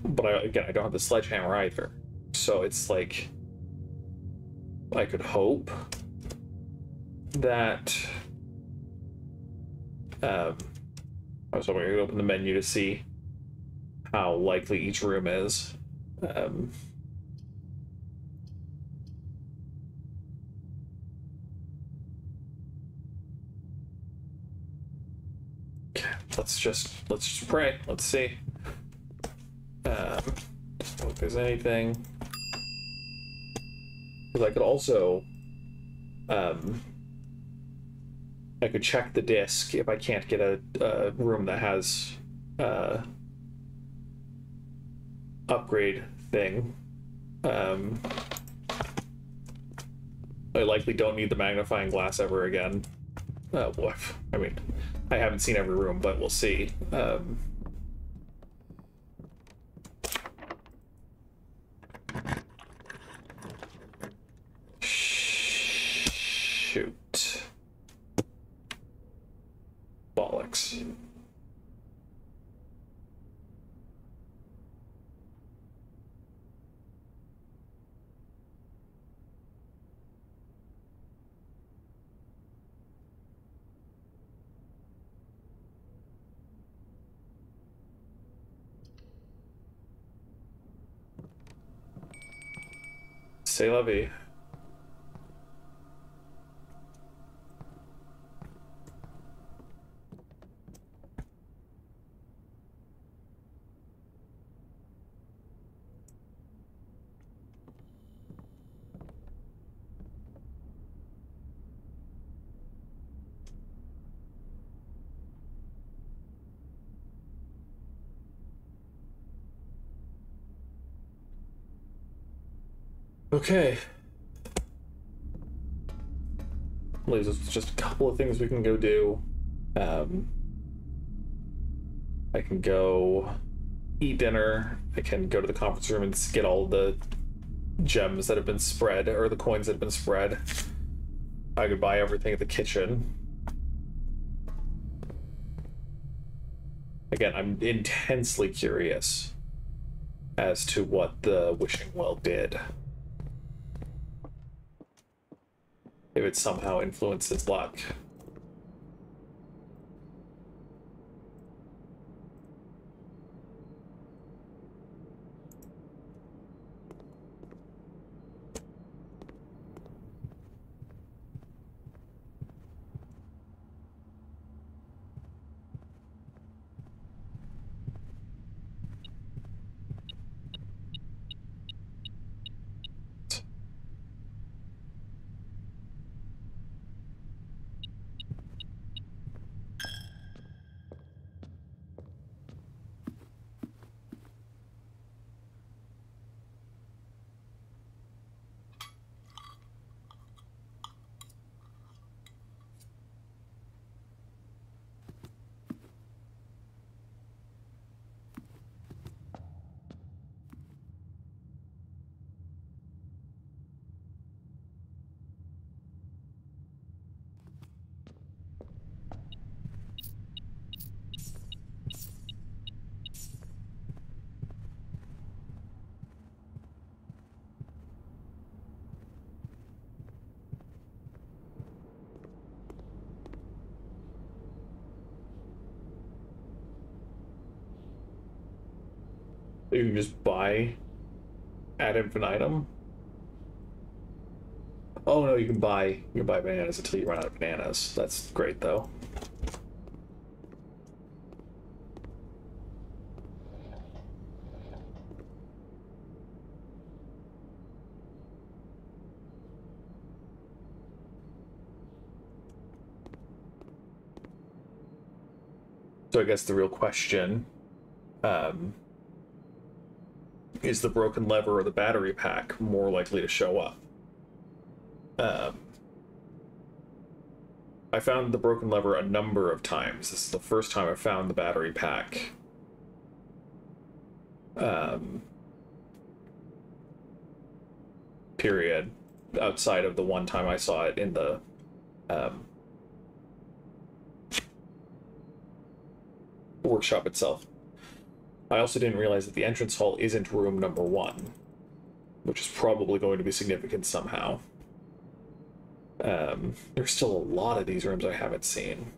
But again, I don't have the sledgehammer either. So it's like, I could hope that I was hoping I could open the menu to see how likely each room is. Okay, let's just pray. Let's see. If there's anything. Because I could also I could check the disc if I can't get a room that has upgrade thing. I likely don't need the magnifying glass ever again. Well, I mean, I haven't seen every room, but we'll see. Shoot. Bollocks. C'est la vie. Okay. Leaves us with just a couple of things we can go do. I can go eat dinner. I can go to the conference room and get all the gems that have been spread, or the coins that have been spread. I could buy everything at the kitchen. Again, I'm intensely curious as to what the wishing well did. If it somehow influenced his luck. You can just buy ad infinitum. Oh no, you can buy bananas until you run out of bananas. That's great though. So I guess the real question, is the broken lever or the battery pack more likely to show up? I found the broken lever a number of times. This is the first time I found the battery pack. Period. Outside of the one time I saw it in the workshop itself. I also didn't realize that the entrance hall isn't room number 1, which is probably going to be significant somehow. There's still a lot of these rooms I haven't seen.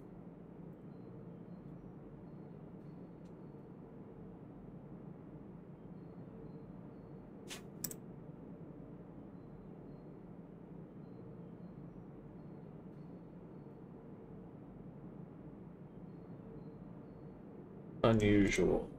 Unusual.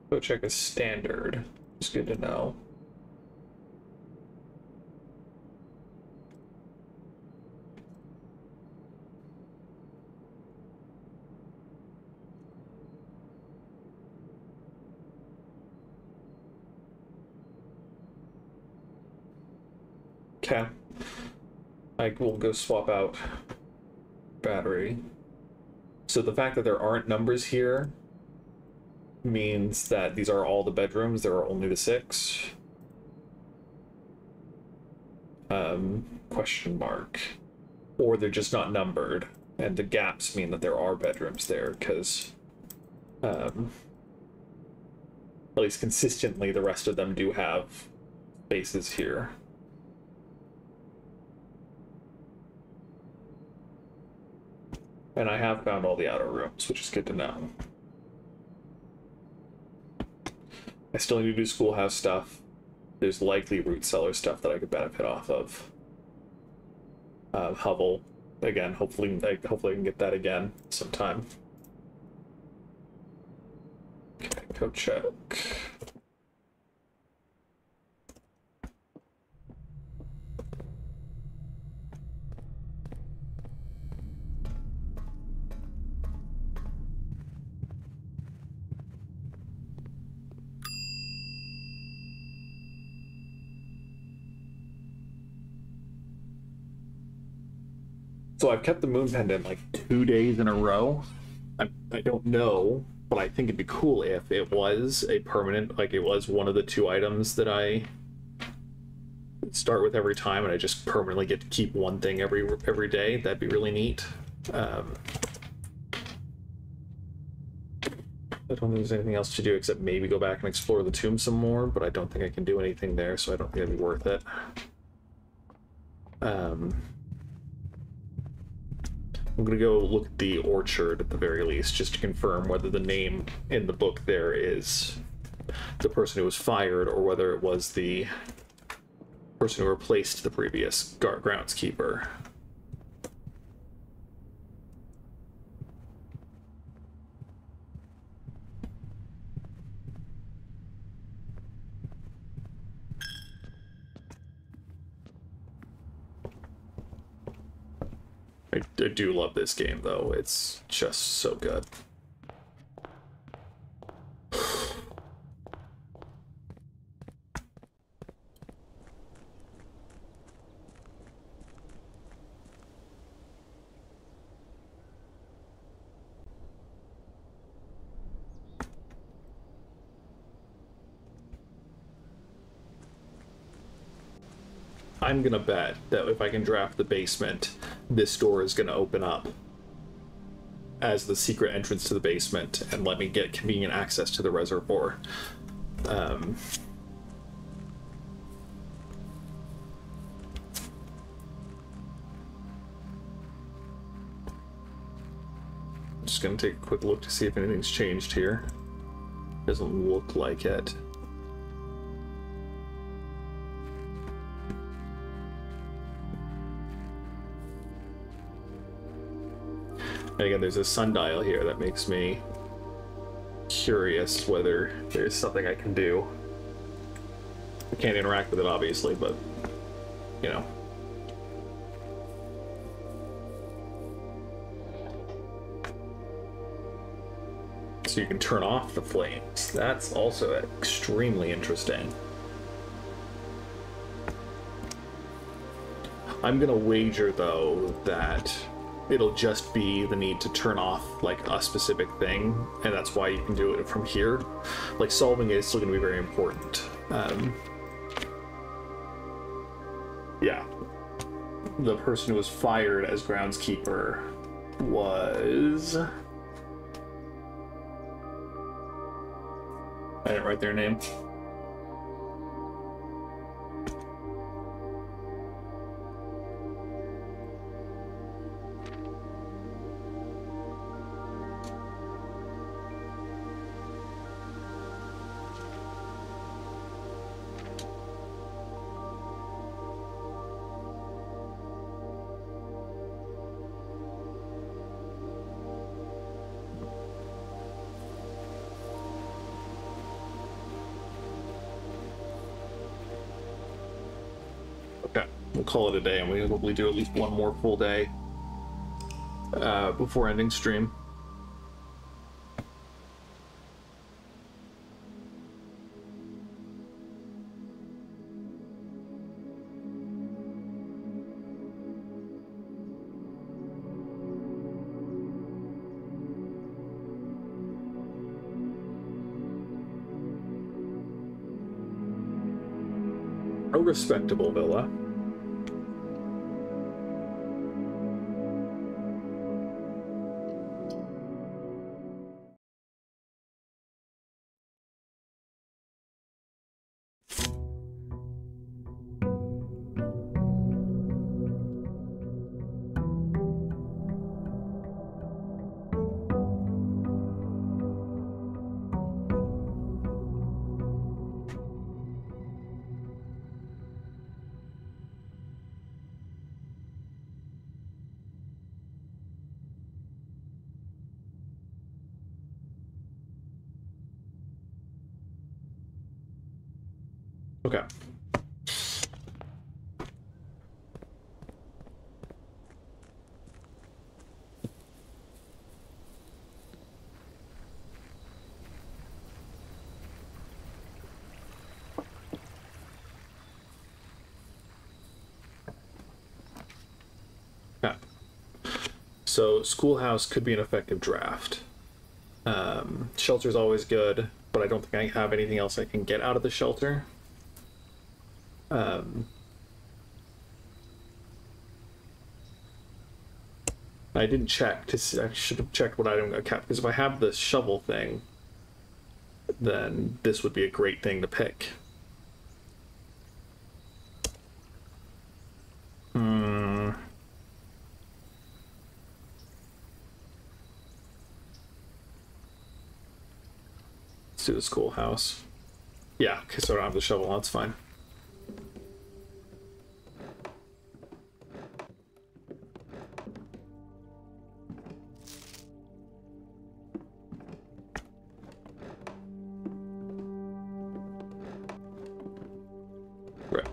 Go check a standard. It's good to know. Okay. I will go swap out battery. So the fact that there aren't numbers here means that these are all the bedrooms. There are only the 6. Question mark. Or they're just not numbered, and the gaps mean that there are bedrooms there, because at least consistently the rest of them do have spaces here. And I have found all the outer rooms, which is good to know. I still need to do schoolhouse stuff. There's likely root cellar stuff that I could benefit off of. Hovel, again, hopefully I can get that again sometime. Okay, go check. So I've kept the moon pendant like 2 days in a row. I don't know, but I think it'd be cool if it was a permanent, like it was one of the 2 items that I start with every time, and I just permanently get to keep one thing every day. That'd be really neat. I don't think there's anything else to do except maybe go back and explore the tomb some more, but I don't think I can do anything there, so I don't think it'd be worth it. I'm gonna go look at the orchard at the very least, just to confirm whether the name in the book there is the person who was fired, or whether it was the person who replaced the previous groundskeeper. I do love this game, though. It's just so good. I'm gonna bet that if I can draft the basement, this door is gonna open up as the secret entrance to the basement and let me get convenient access to the reservoir. Just gonna take a quick look to see if anything's changed here. Doesn't look like it. And again, there's a sundial here that makes me curious whether there's something I can do. I can't interact with it, obviously, but, you know. So you can turn off the flames. That's also extremely interesting. I'm gonna wager, though, that it'll just be the need to turn off like a specific thing, and that's why you can do it from here. Like, solving it is still going to be very important. Yeah, the person who was fired as groundskeeper was, I didn't write their name. We'll call it a day, and we'll probably do at least one more full day before ending stream. A respectable villa. Okay. Okay. So schoolhouse could be an effective draft. Shelter's always good, but I don't think I have anything else I can get out of the shelter. I didn't check to see, I should have checked what item got kept, because if I have the shovel thing, then this would be a great thing to pick. Let's do the schoolhouse. Yeah, because I don't have the shovel, that's fine. Right.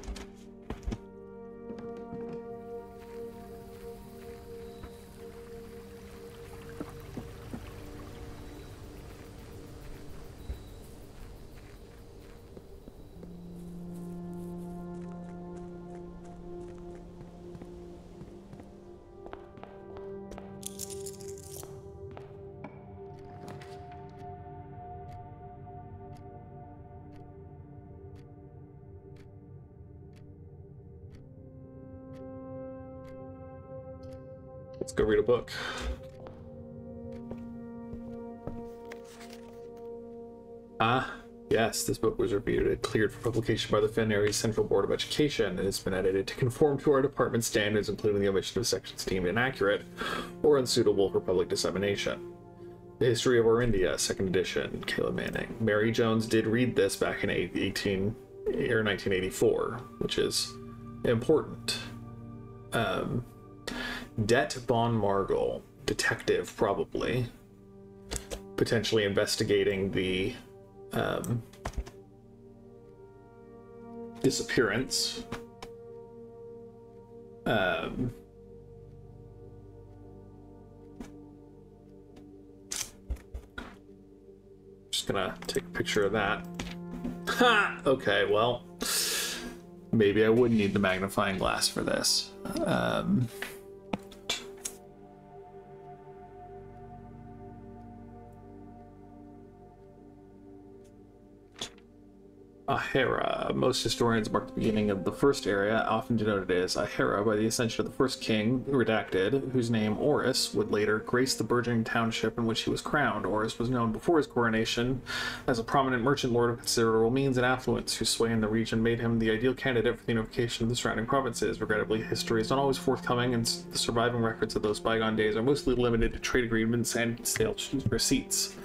Let's go read a book. Yes, this book was reviewed and cleared for publication by the Fenary Central Board of Education and has been edited to conform to our department's standards, including the omission of sections deemed inaccurate or unsuitable for public dissemination. The History of Our India, 2nd edition, Caleb Manning. Mary Jones did read this back in 1984, which is important. Det Bon Margol, detective, probably. Potentially investigating the disappearance. Just gonna take a picture of that. Ha! Okay, well, maybe I would need the magnifying glass for this. Ahera. Most historians mark the beginning of the first era, often denoted as Ahera, by the ascension of the first king, redacted, whose name, Oris, would later grace the burgeoning township in which he was crowned. Oris was known before his coronation as a prominent merchant lord of considerable means and affluence, whose sway in the region made him the ideal candidate for the unification of the surrounding provinces. Regrettably, history is not always forthcoming, and the surviving records of those bygone days are mostly limited to trade agreements and sales receipts.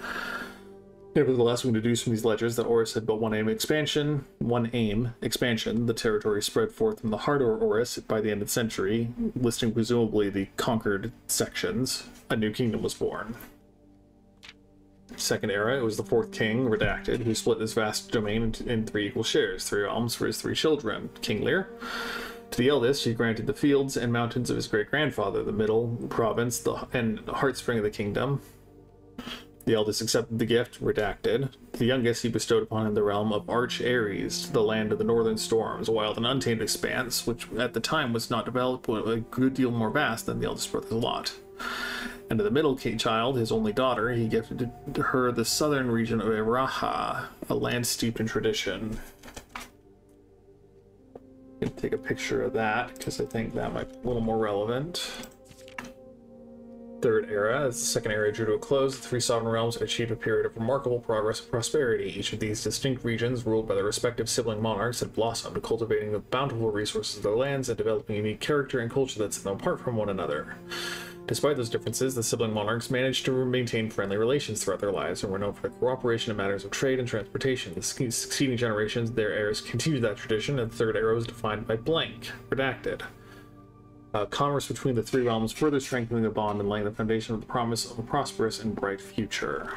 Nevertheless, we can deduce from these ledgers that Oris had but one aim, expansion. The territory spread forth from the heart of Oris by the end of the century, listing presumably the conquered sections. A new kingdom was born. Second era, it was the fourth king, redacted, who split this vast domain in 3 equal shares, 3 realms for his 3 children. King Lear. To the eldest, he granted the fields and mountains of his great-grandfather, the middle province, and heartspring of the kingdom. The eldest accepted the gift, redacted. The youngest, he bestowed upon him the realm of Arch Ares, the land of the northern storms, a wild and untamed expanse, which at the time was not developed, but a good deal more vast than the eldest brother's lot. And to the middle child, his only daughter, he gifted to her the southern region of Iraha, a land steeped in tradition. I'm gonna take a picture of that, because I think that might be a little more relevant. Third era, as the second era drew to a close, the 3 sovereign realms achieved a period of remarkable progress and prosperity. Each of these distinct regions, ruled by their respective sibling monarchs, had blossomed, cultivating the bountiful resources of their lands and developing a unique character and culture that set them apart from one another. Despite those differences, the sibling monarchs managed to maintain friendly relations throughout their lives and were known for their cooperation in matters of trade and transportation. The succeeding generations, their heirs, continued that tradition, and the third era was defined by blank, redacted. Commerce between the 3 realms, further strengthening the bond and laying the foundation of the promise of a prosperous and bright future.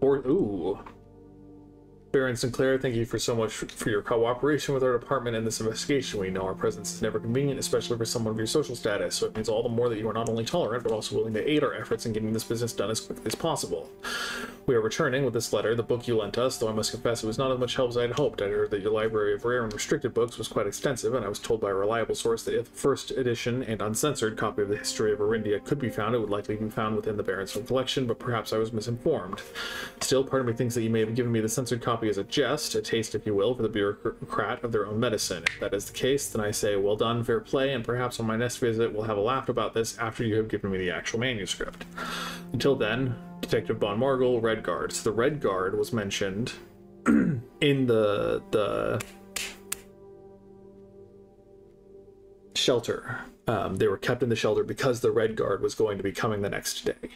Or, ooh. Baron Sinclair, thank you for so much for your cooperation with our department in this investigation. We know our presence is never convenient, especially for someone of your social status, so it means all the more that you are not only tolerant, but also willing to aid our efforts in getting this business done as quickly as possible. We are returning with this letter, the book you lent us, though I must confess it was not as much help as I had hoped. I heard that your library of rare and restricted books was quite extensive, and I was told by a reliable source that if the first edition and uncensored copy of the history of Arindia could be found, it would likely be found within the Baron's collection, but perhaps I was misinformed. Still, part of me thinks that you may have given me the censored copy as a jest, a taste, if you will, for the bureaucrat of their own medicine. If that is the case, then I say, well done, fair play, and perhaps on my next visit we'll have a laugh about this after you have given me the actual manuscript. Until then, Detective Von Margle, Red Guard. So the Red Guard was mentioned in the shelter. They were kept in the shelter because the Red Guard was going to be coming the next day.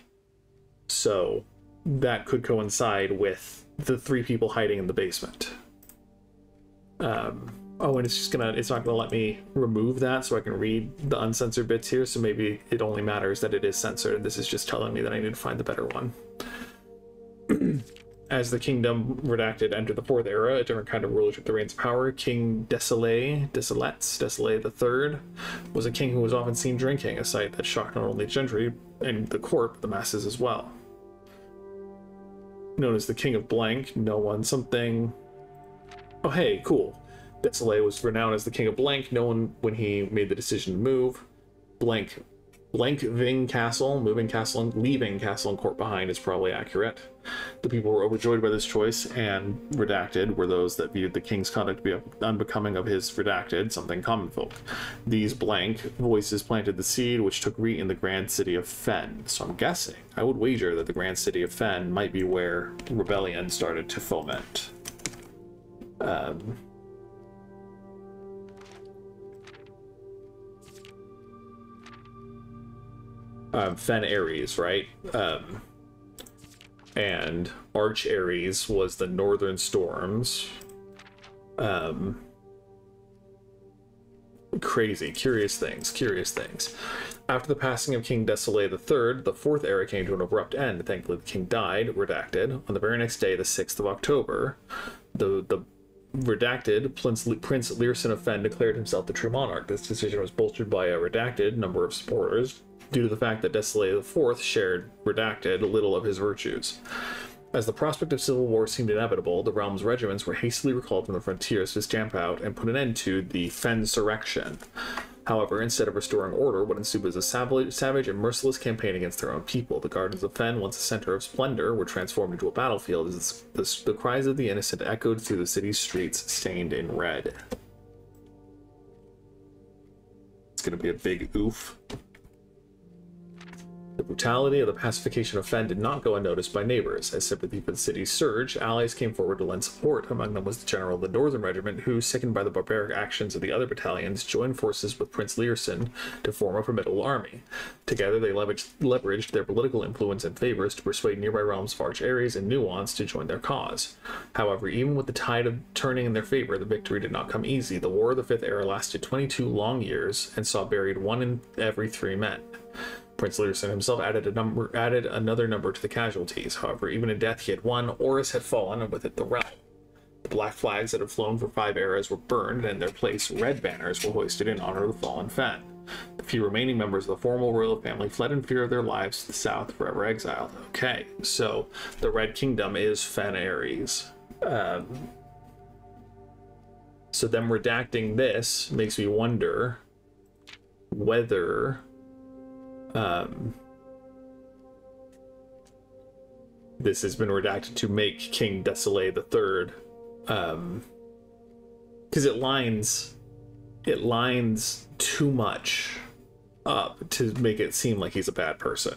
So that could coincide with the 3 people hiding in the basement. Oh, and it's not gonna let me remove that, so I can read the uncensored bits here, so maybe it only matters that it is censored, and this is just telling me that I need to find the better one. As the kingdom redacted entered the 4th era, a different kind of ruler took the reins of power. King Desolé III was a king who was often seen drinking, a sight that shocked not only gentry and the court, but the masses as well. Known as the King of Blank, no one something... Oh, hey, cool. Desolé was renowned as the King of Blank, known when he made the decision to move. Leaving castle and court behind is probably accurate. The people were overjoyed by this choice, and redacted were those that viewed the king's conduct to be unbecoming of his redacted, something common folk. These blank voices planted the seed which took root in the grand city of Fen. So I'm guessing, I would wager that the grand city of Fen might be where rebellion started to foment. Fen Ares, right? And Arch Ares was the Northern Storms. Curious things. After the passing of King Desolé III, the 4th era came to an abrupt end. Thankfully, the king died, redacted, on the very next day, the 6th of October. The redacted Prince Learson of Fen declared himself the true monarch. This decision was bolstered by a redacted number of supporters, due to the fact that Desolé IV shared, redacted, little of his virtues. As the prospect of civil war seemed inevitable, the realm's regiments were hastily recalled from the frontiers to stamp out and put an end to the Fensurrection. However, instead of restoring order, what ensued was a savage and merciless campaign against their own people. The gardens of Fen, once a center of splendor, were transformed into a battlefield as the cries of the innocent echoed through the city's streets, stained in red. It's gonna be a big oof. The brutality of the pacification of Fen did not go unnoticed by neighbors. As sympathy for the city surged, allies came forward to lend support. Among them was the general of the Northern Regiment, who, sickened by the barbaric actions of the other battalions, joined forces with Prince Learson to form a formidable army. Together, they leveraged their political influence and favors to persuade nearby realms of Arch Ares and Nuance to join their cause. However, even with the tide of turning in their favor, the victory did not come easy. The War of the 5th Era lasted 22 long years and saw buried 1 in every 3 men. Prince Learson himself added another number to the casualties. However, even in death he had won. Oris had fallen, and with it the realm. The black flags that had flown for 5 eras were burned, and in their place red banners were hoisted in honor of the fallen Fen. The few remaining members of the formal royal family fled in fear of their lives to the south, forever exiled. Okay, so the Red Kingdom is Fen Ares. So them redacting this makes me wonder whether this has been redacted to make King Desolé III, because it lines too much up to make it seem like he's a bad person,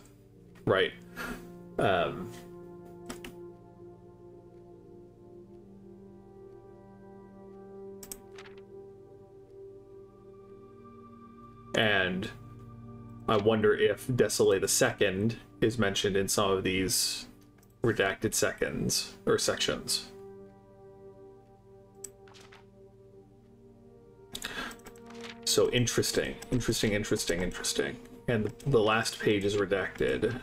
right? And I wonder if Desolé II is mentioned in some of these redacted sections. So interesting. And the last page is redacted.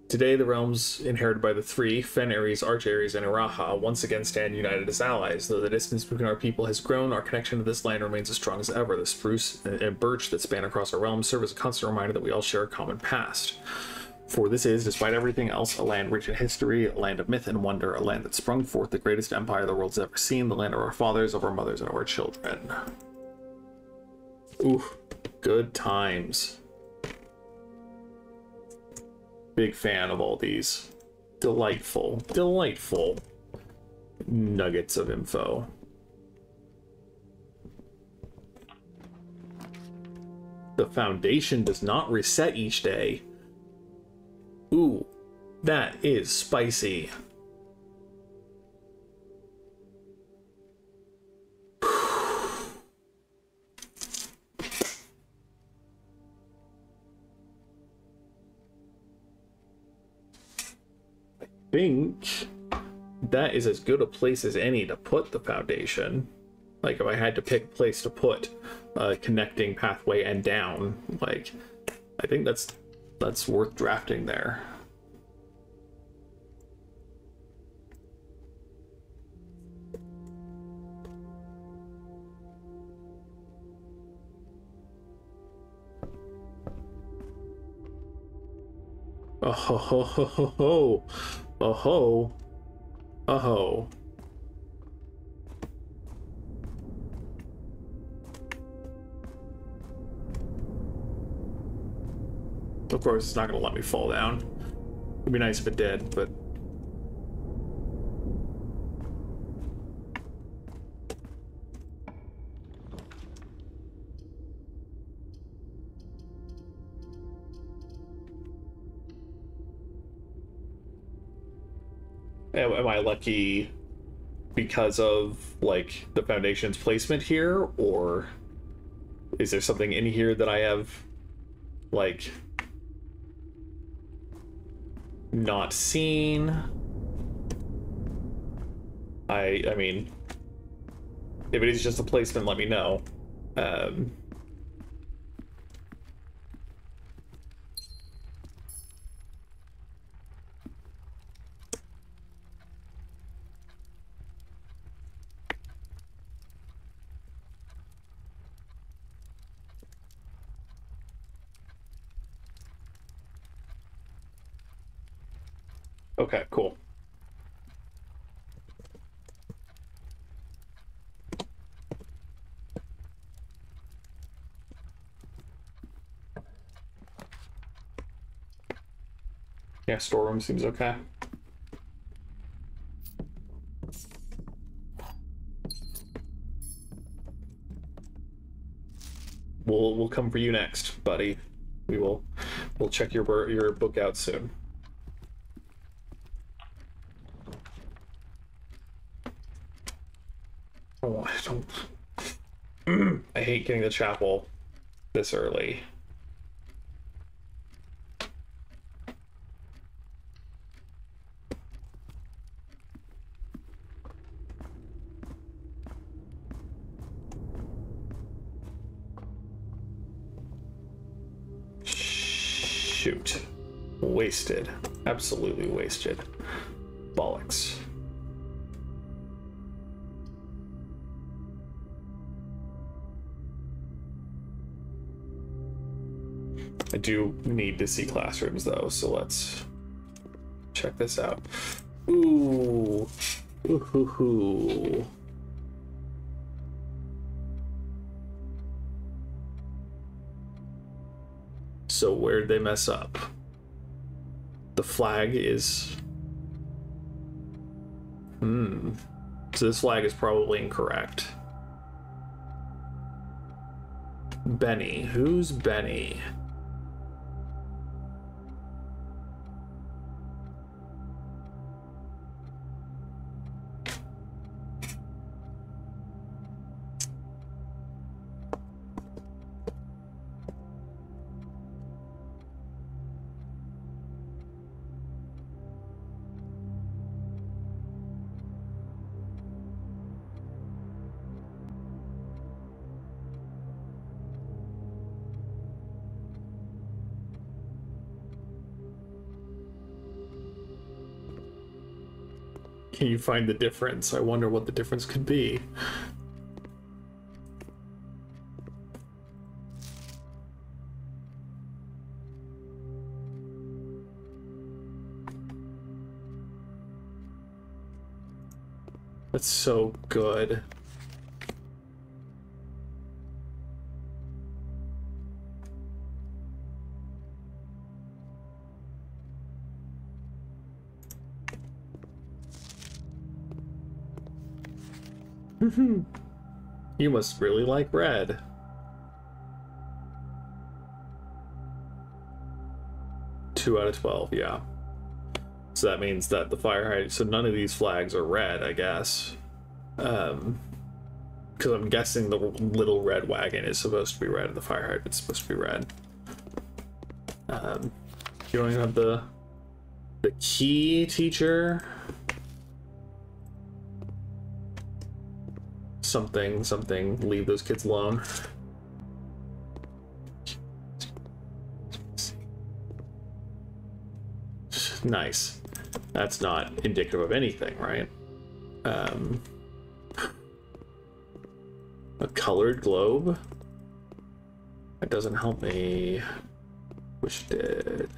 Today, the realms inherited by the three, Fen, Ares, Arch Ares, and Iraha, once again stand united as allies. Though the distance between our people has grown, our connection to this land remains as strong as ever. The spruce and birch that span across our realms serve as a constant reminder that we all share a common past. For this is, despite everything else, a land rich in history, a land of myth and wonder, a land that sprung forth the greatest empire the world's ever seen, the land of our fathers, of our mothers, and of our children. Ooh, good times. Big fan of all these delightful, delightful nuggets of info. The foundation does not reset each day. Ooh, that is spicy. I think that is as good a place as any to put the foundation. Like, if I had to pick a place to put a connecting pathway and down, like, I think that's worth drafting there. Oh ho ho ho ho ho. Oh ho. Oh ho. Of course, it's not going to let me fall down. It'd be nice if it did, but... Am I lucky because of, like, the foundation's placement here, or is there something in here that I have, like, not seen? I mean, if it is just a placement, let me know. Okay, cool. Yeah, storeroom seems okay. We'll come for you next, buddy. We'll check your book out soon. Oh, I don't. I hate getting the chapel this early. Shoot. Wasted. Absolutely wasted. Bollocks. I do need to see classrooms though, so let's check this out. Ooh. Ooh hoo hoo. So where'd they mess up? The flag is... So this flag is probably incorrect. Benny. Who's Benny? Can you find the difference? I wonder what the difference could be. That's so good. You must really like red. Two out of 12, yeah. So that means that the fire hydrant, so none of these flags are red, I guess. Because I'm guessing the little red wagon is supposed to be red and the fire hydrant's supposed to be red. You don't even have the key, teacher? Something, leave those kids alone. Nice. That's not indicative of anything, right? A colored globe? That doesn't help me. Wish it did.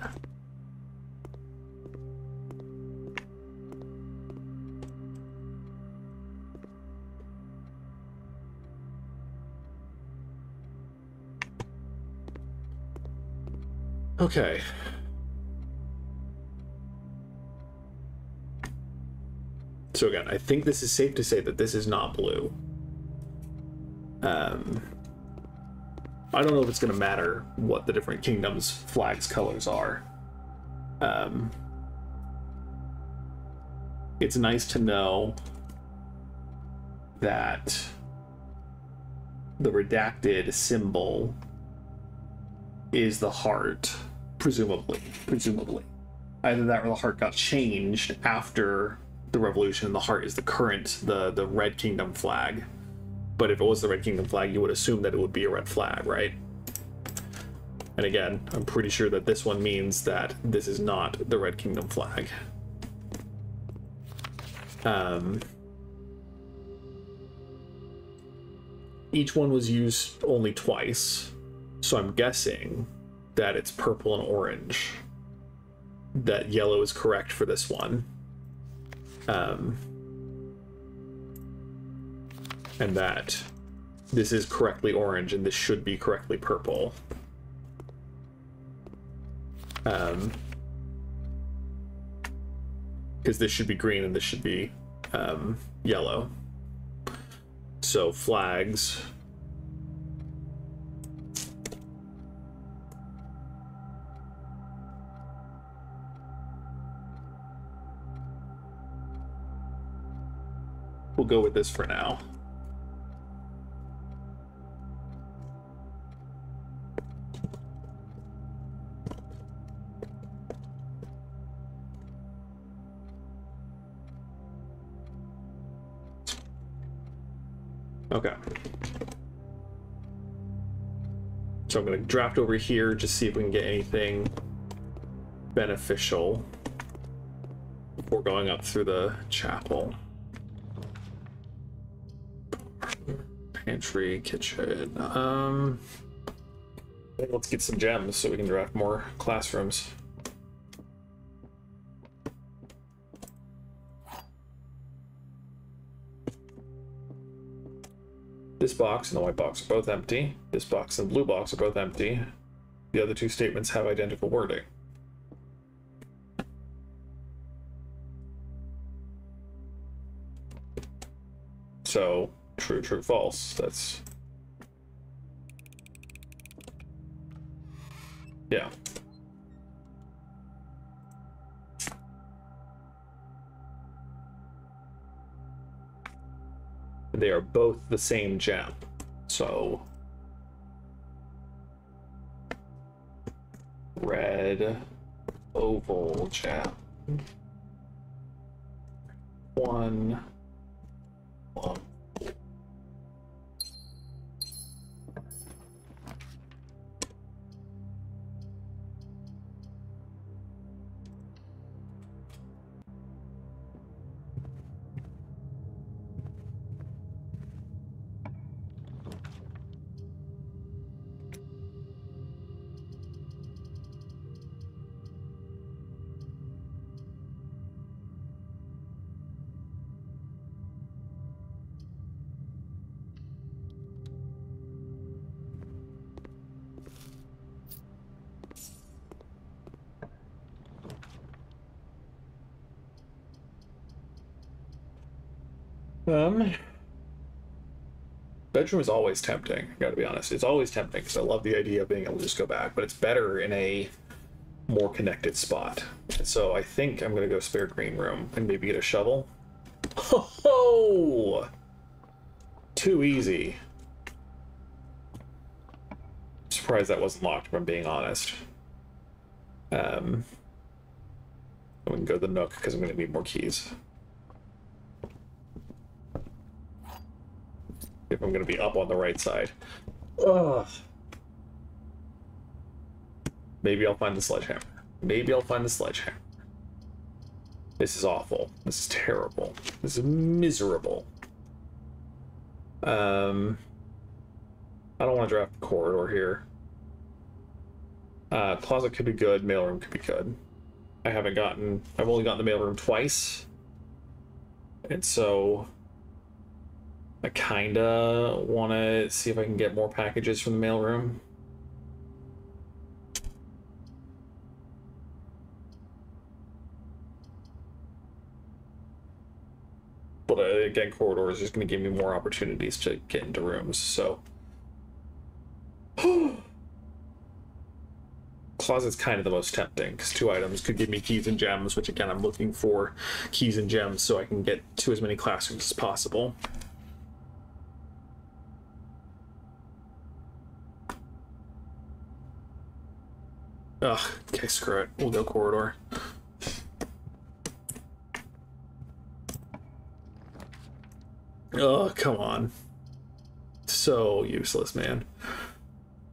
Okay. So again, I think this is safe to say that this is not blue. I don't know if it's going to matter what the different kingdoms' flags colors are. It's nice to know that the redacted symbol is the heart, presumably. Either that or the heart got changed after the revolution and the heart is the current, the Red Kingdom flag. But if it was the Red Kingdom flag, you would assume that it would be a red flag, right? And again, I'm pretty sure that this one means that this is not the Red Kingdom flag. Each one was used only twice, so I'm guessing that it's purple and orange. That yellow is correct for this one. And that this is correctly orange and this should be correctly purple. Because this should be green and this should be yellow. So flags. We'll go with this for now. Okay. So I'm going to draft over here, just see if we can get anything beneficial before going up through the chapel. Pantry, kitchen. Let's get some gems so we can draft more classrooms. This box and the white box are both empty. This box and blue box are both empty. The other two statements have identical wording. So, true, true, false. That's... yeah. They are both the same gem. So red oval gem. One. Um, Bedroom is always tempting, gotta be honest. It's always tempting because I love the idea of being able to just go back, but it's better in a more connected spot. And so I think I'm gonna go spare green room and maybe get a shovel. Ho ho! Too easy. Surprised that wasn't locked, if I'm being honest. I'm gonna go to the Nook because I'm gonna need more keys. If I'm gonna be up on the right side. Ugh. Maybe I'll find the sledgehammer. Maybe I'll find the sledgehammer. This is awful. This is terrible. This is miserable. I don't want to draft the corridor here. Closet could be good. Mailroom could be good. I've only gotten the mailroom twice. And so I kinda want to see if I can get more packages from the mailroom. But again, corridor is just going to give me more opportunities to get into rooms, so. Closet's kind of the most tempting, because 2 items could give me keys and gems, which again, I'm looking for keys and gems so I can get to as many classrooms as possible. Ugh, okay, screw it. We'll go corridor. Oh, come on. So useless, man.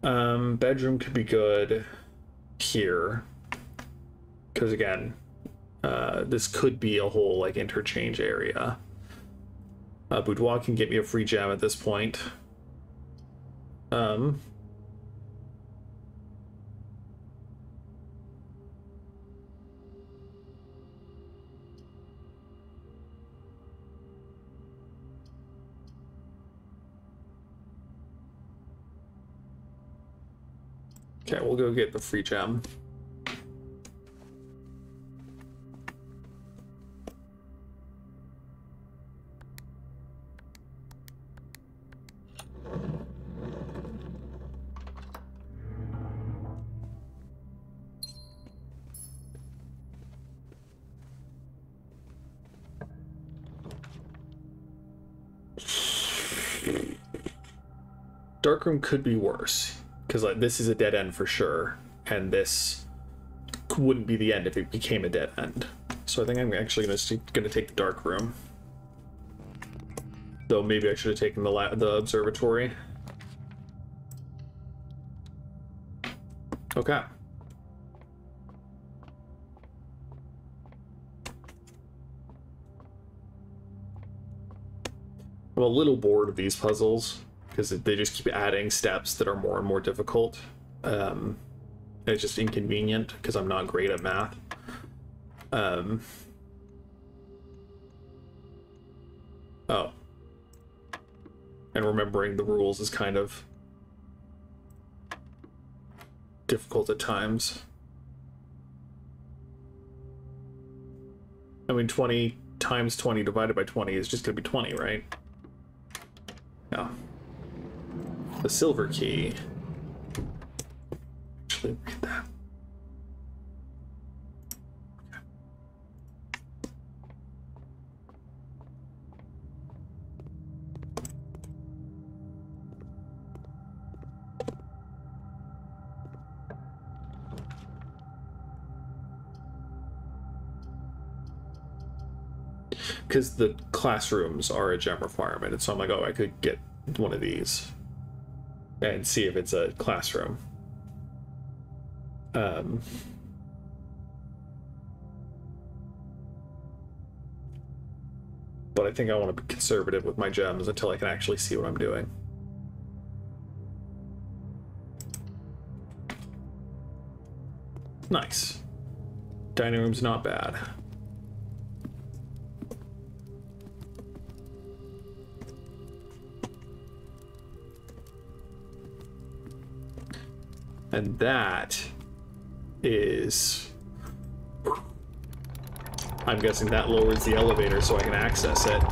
Bedroom could be good here. Because again, this could be a whole like interchange area. Boudoir can get me a free gem at this point. Okay, we'll go get the free gem. Darkroom could be worse. Because like this is a dead end for sure, and this wouldn't be the end if it became a dead end. So I think I'm actually gonna take the dark room. Though maybe I should have taken the observatory. Okay. I'm a little bored of these puzzles, because they just keep adding steps that are more and more difficult. And it's just inconvenient, because I'm not great at math. Oh. And remembering the rules is kind of difficult at times. I mean, 20 times 20 divided by 20 is just going to be 20, right? Yeah. The silver key. Actually, read that. Okay. Because the classrooms are a gem requirement, and so I'm like, oh, I could get one of these and see if it's a classroom. But I think I want to be conservative with my gems until I can actually see what I'm doing. Nice. Dining room's not bad. And that is... I'm guessing that lowers the elevator so I can access it.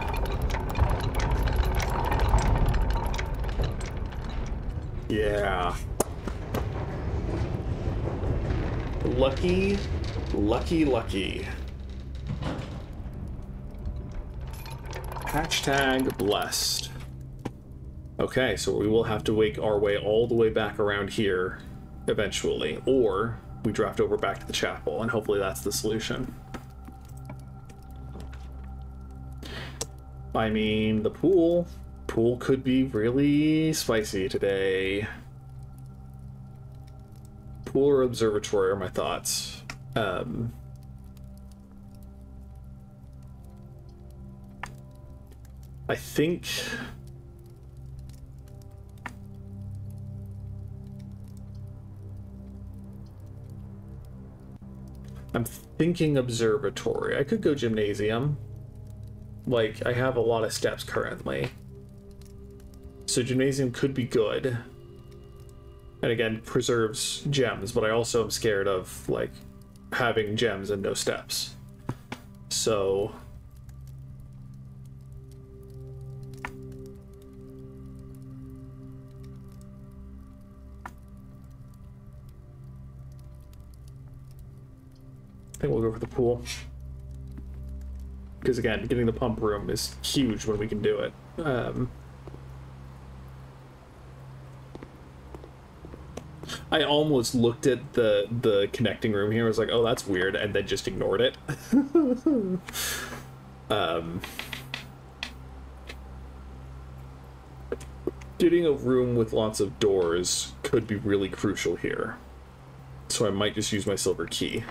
Yeah. Lucky, lucky, lucky. Hashtag blessed. Okay, so we will have to make our way all the way back around here eventually, or we draft over back to the chapel, and hopefully that's the solution. I mean, the pool could be really spicy today. Pool or observatory are my thoughts. I think I'm thinking observatory. I could go gymnasium. Like, I have a lot of steps currently. So gymnasium could be good. And again, preserves gems, but I also am scared of, like, having gems and no steps. So... I think we'll go for the pool. Because again, getting the pump room is huge when we can do it. I almost looked at the connecting room here. I was like, oh, that's weird, and then just ignored it. Getting a room with lots of doors could be really crucial here. So I might just use my silver key.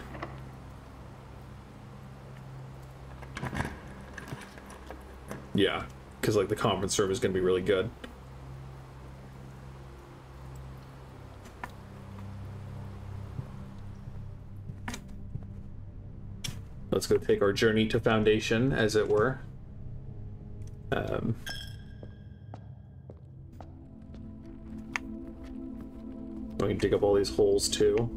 Yeah, because like the conference room is going to be really good. Let's go take our journey to Foundation, as it were. We can dig up all these holes too.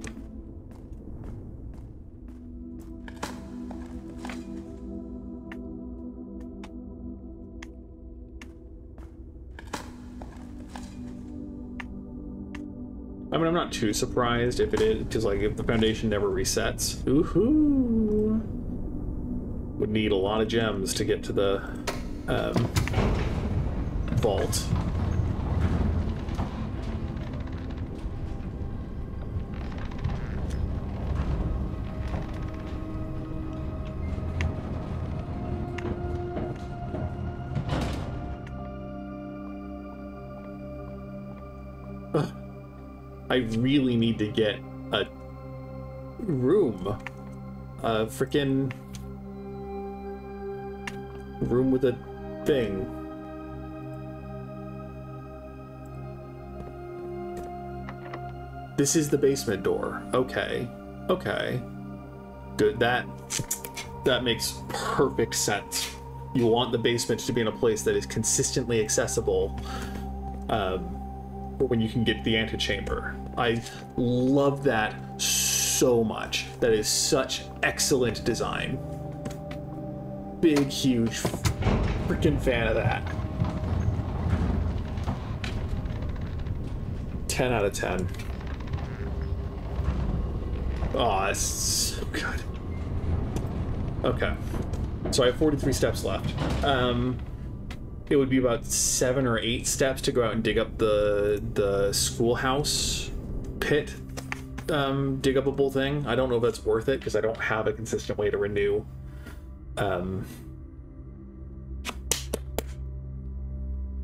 I mean, I'm not too surprised if it is, because like if the foundation never resets, ooh, would need a lot of gems to get to the vault. I really need to get a room. A freaking room with a thing. This is the basement door. Okay. Okay. Good. That makes perfect sense. You want the basement to be in a place that is consistently accessible. When you can get the antechamber. I love that so much. That is such excellent design. Big, huge, freaking fan of that. 10 out of 10. Oh, that's so good. Okay. So I have 43 steps left. It would be about 7 or 8 steps to go out and dig up the schoolhouse pit dig-upable thing. I don't know if that's worth it because I don't have a consistent way to renew. I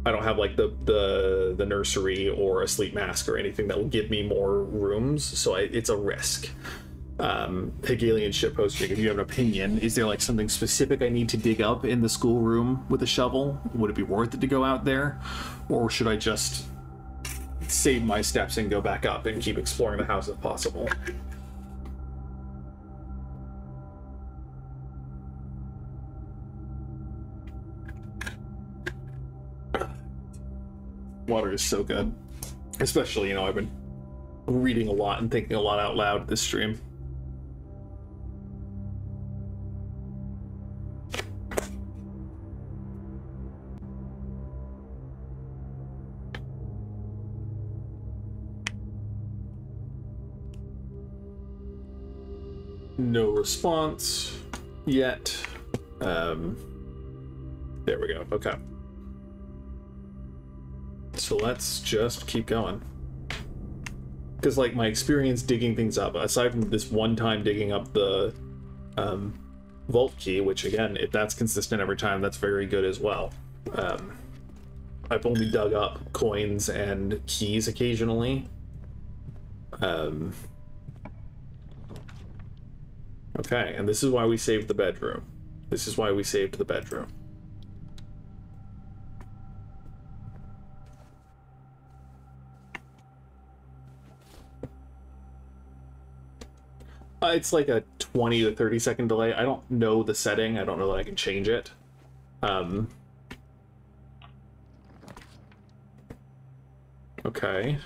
don't have like the nursery or a sleep mask or anything that will give me more rooms, so it's a risk. Hegelian shitposting, if you have an opinion, is there like something specific I need to dig up in the schoolroom with a shovel? Would it be worth it to go out there? Or should I just save my steps and go back up and keep exploring the house if possible? Water is so good. Especially, you know, I've been reading a lot and thinking a lot out loud this stream. No response yet. There we go. Okay. So let's just keep going. Because, like, my experience digging things up, aside from this one time digging up the vault key, which, again, if that's consistent every time, that's very good as well. I've only dug up coins and keys occasionally. Okay, and this is why we saved the bedroom. This is why we saved the bedroom. It's like a 20 to 30 second delay. I don't know the setting. I don't know that I can change it. Okay.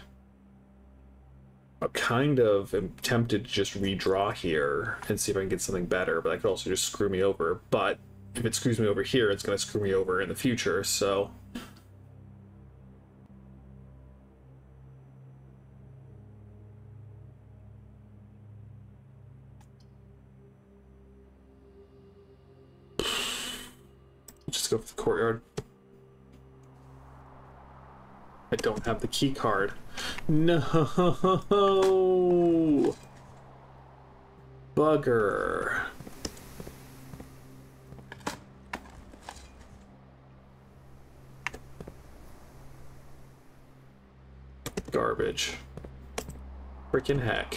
I kind of am tempted to just redraw here and see if I can get something better, but that could also just screw me over. But if it screws me over here, it's going to screw me over in the future, so... Just go for the courtyard. I don't have the key card. No! Bugger. Garbage. Frickin' heck.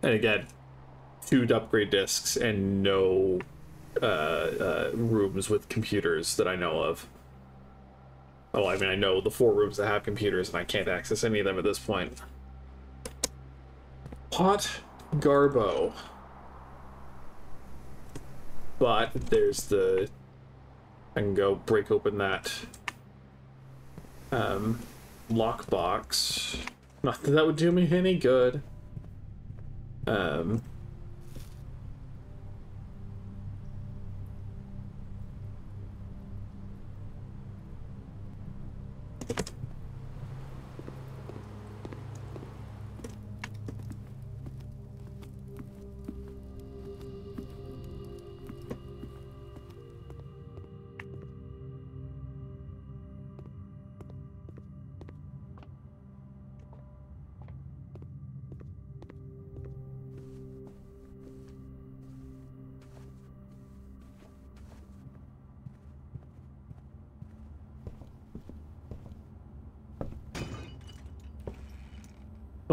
And again, 2 upgrade discs and no rooms with computers that I know of. Oh, I mean, I know the 4 rooms that have computers, and I can't access any of them at this point. Hot Garbo. But there's the... I can go break open that lockbox. Not that that would do me any good.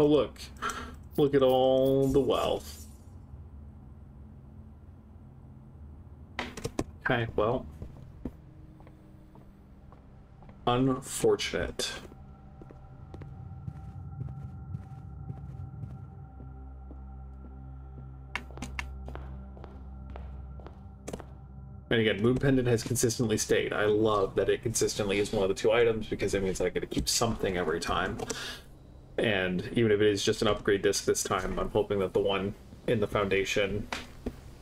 Oh, look. Look at all the wealth. Okay, well. Unfortunate. And again, Moon Pendant has consistently stayed. I love that it consistently is one of the 2 items because it means I get to keep something every time. And even if it is just an upgrade disc this time, I'm hoping that the one in the Foundation,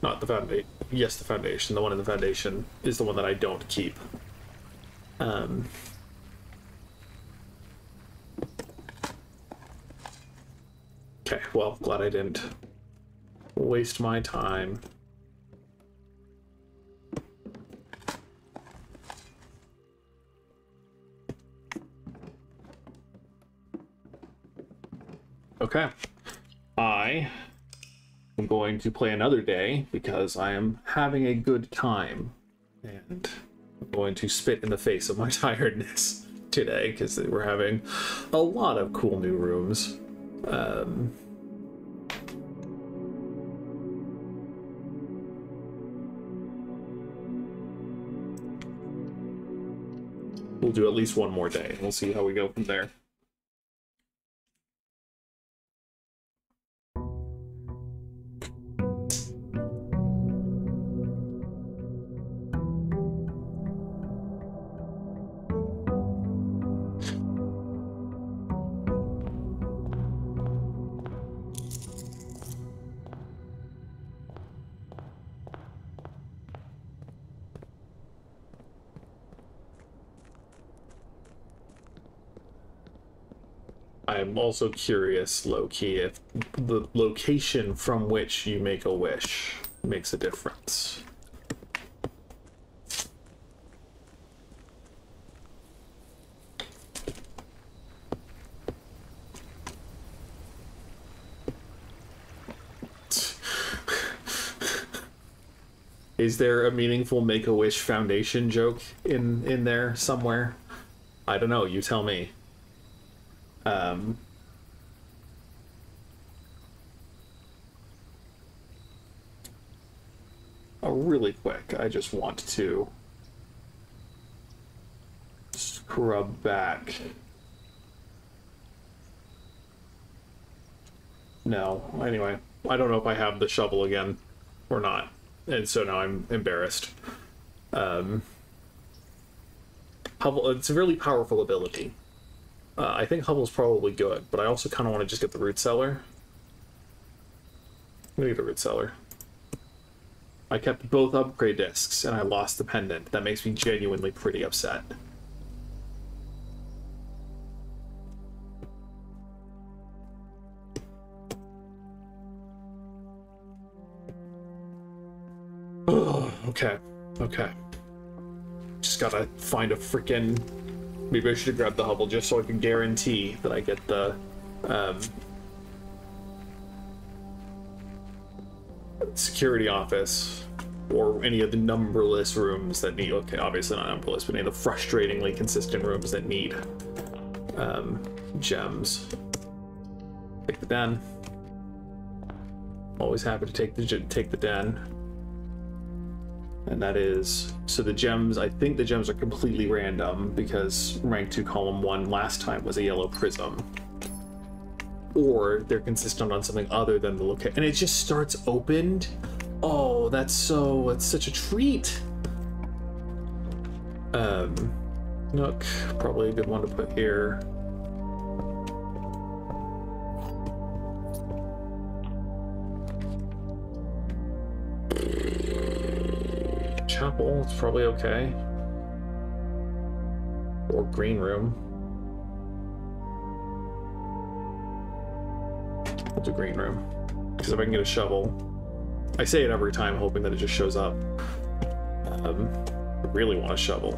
not the Foundation, yes, the Foundation, the one in the Foundation is the one that I don't keep. Okay, well, glad I didn't waste my time. Okay. I am going to play another day because I am having a good time. And I'm going to spit in the face of my tiredness today because we're having a lot of cool new rooms. We'll do at least one more day. We'll see how we go from there. I'm also curious, low-key, if the location from which you make a wish makes a difference. Is there a meaningful Make-A-Wish Foundation joke in there somewhere? I don't know, you tell me. Oh, really quick, I just want to scrub back. No, anyway, I don't know if I have the shovel again or not. And so now I'm embarrassed. Hovel, it's a really powerful ability. I think Hovel's probably good, but I also kind of want to just get the root cellar. I'm gonna get the root cellar. I kept both upgrade discs, and I lost the pendant. That makes me genuinely pretty upset. Okay, okay. Just gotta find a freaking... Maybe I should have grabbed the Hubble just so I can guarantee that I get the, security office, or any of the numberless rooms that need... Okay, obviously not numberless, but any of the frustratingly consistent rooms that need, gems. Take the den. Always happy to take the den. And that is, so the gems, I think the gems are completely random because rank 2 column 1 last time was a yellow prism. Or they're consistent on something other than the location. And it just starts opened. Oh, it's such a treat. Nook, probably a good one to put here. Chapel, it's probably okay. Or green room. We'll do green room. Because if I can get a shovel... I say it every time, hoping that it just shows up. I really want a shovel.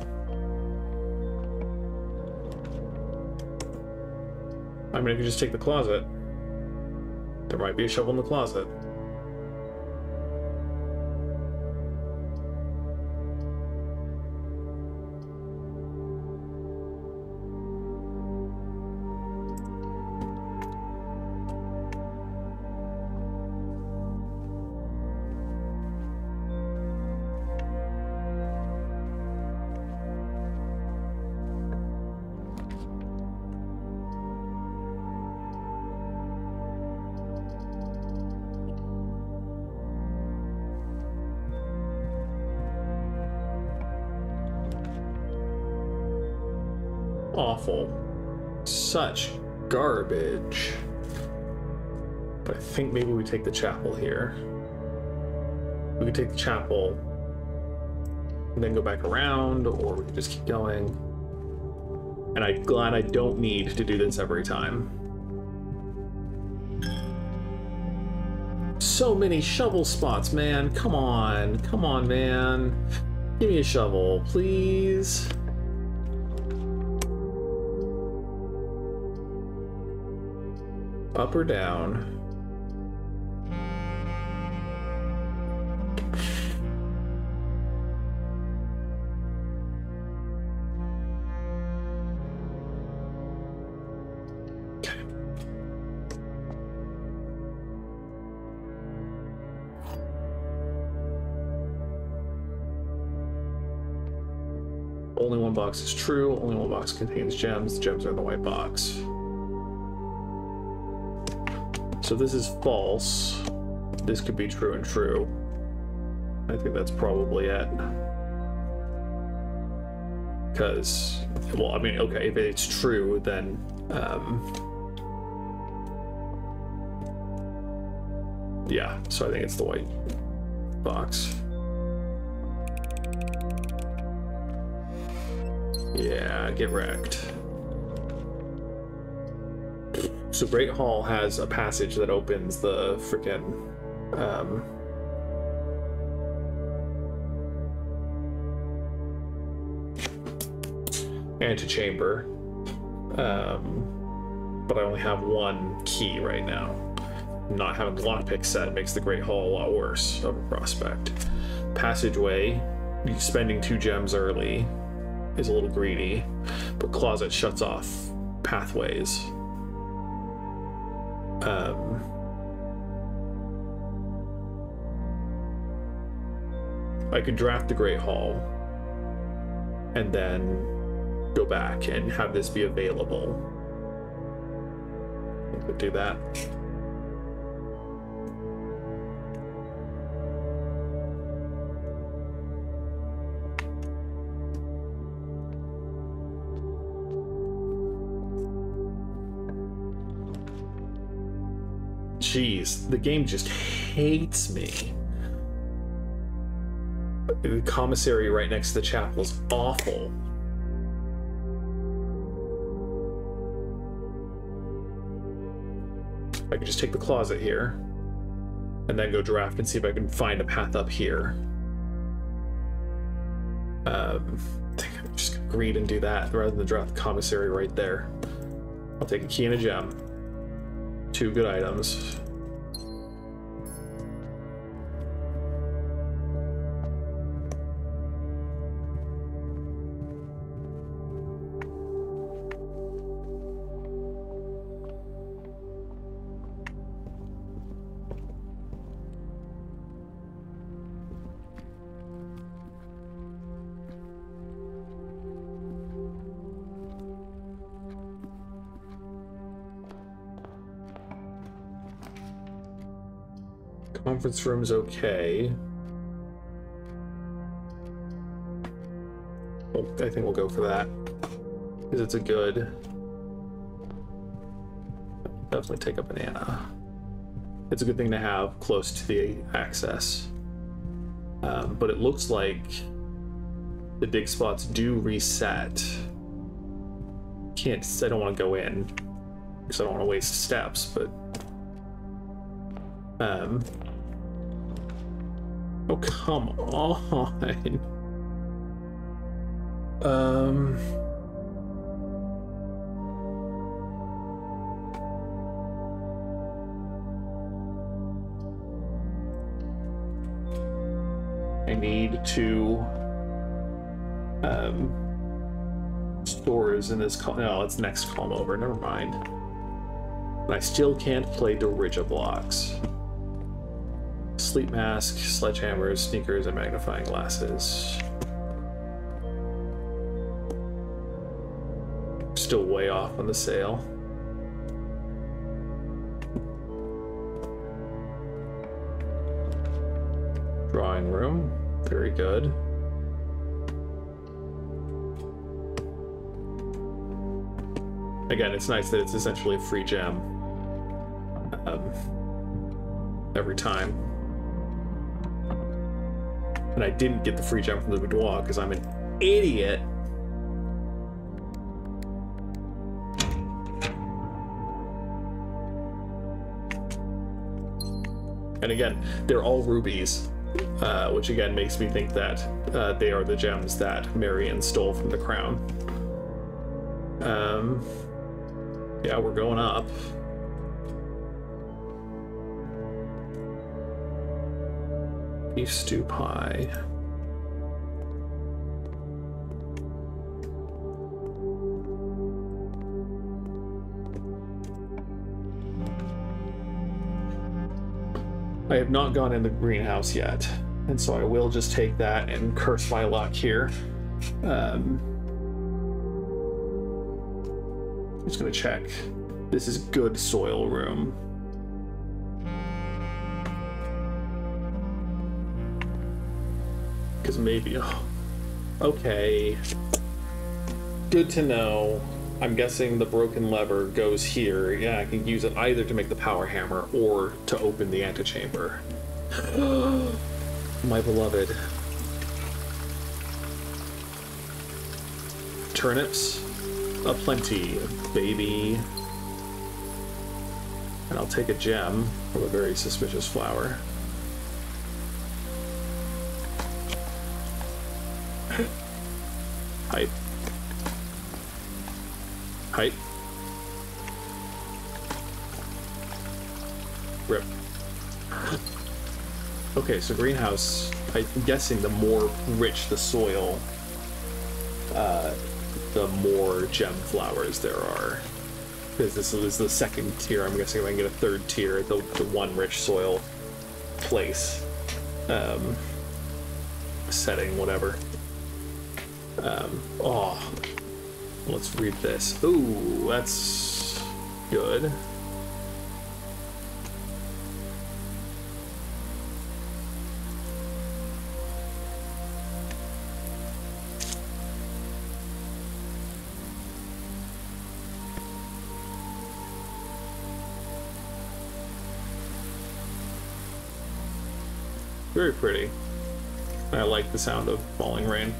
I mean, I could just take the closet. There might be a shovel in the closet. Awful. Such garbage. But I think maybe we take the chapel here. We could take the chapel and then go back around, or we could just keep going. And I'm glad I don't need to do this every time. So many shovel spots, man. Come on. Come on, man. Give me a shovel, please. Up or down? Okay. Only one box is true. Only one box contains gems. The gems are in the white box. So this is false. This could be true and true. I think that's probably it. Because, well, I mean, okay, if it's true, then, yeah, so I think it's the white box. Yeah, get wrecked. So Great Hall has a passage that opens the frickin' antechamber, but I only have one key right now. Not having the lockpick set makes the Great Hall a lot worse of a prospect. Passageway, spending 2 gems early is a little greedy, but closet shuts off pathways. I could draft the Great Hall and then go back and have this be available. I could do that. Jeez, the game just hates me. The commissary right next to the chapel is awful. I could just take the closet here and then go draft and see if I can find a path up here. I think I'm just gonna greed and do that rather than draft the commissary right there. I'll take a key and a gem. 2 good items. Conference room's okay. Well, I think we'll go for that because it's a good. Definitely take a banana. It's a good thing to have close to the access. But it looks like the dig spots do reset. I don't want to go in because I don't want to waste steps, but oh, come on. I need 2 stores in this column. No, it's next column over. Never mind. And I still can't play Dorija blocks. Sleep mask, sledgehammers, sneakers, and magnifying glasses. Still way off on the sale. Drawing room, very good. Again, it's nice that it's essentially a free gem every time. And I didn't get the free gem from the boudoir because I'm an idiot. And again, they're all rubies, which again makes me think that they are the gems that Marion stole from the crown. Yeah, we're going up. Beef stew pie. I have not gone in the greenhouse yet, and so I will just take that and curse my luck here. Just gonna check. This is good soil room. Because maybe, oh, okay. Good to know. I'm guessing the broken lever goes here. Yeah, I can use it either to make the power hammer or to open the antechamber. My beloved. Turnips aplenty, baby. And I'll take a gem from a very suspicious flower. Hype. Hype. Rip. Okay, so greenhouse, I'm guessing the more rich the soil, the more gem flowers there are. Because this is the second tier. I'm guessing if I can get a third tier, the one rich soil place. Setting, whatever. Oh, let's read this. Ooh, that's good. Very pretty. I like the sound of falling rain.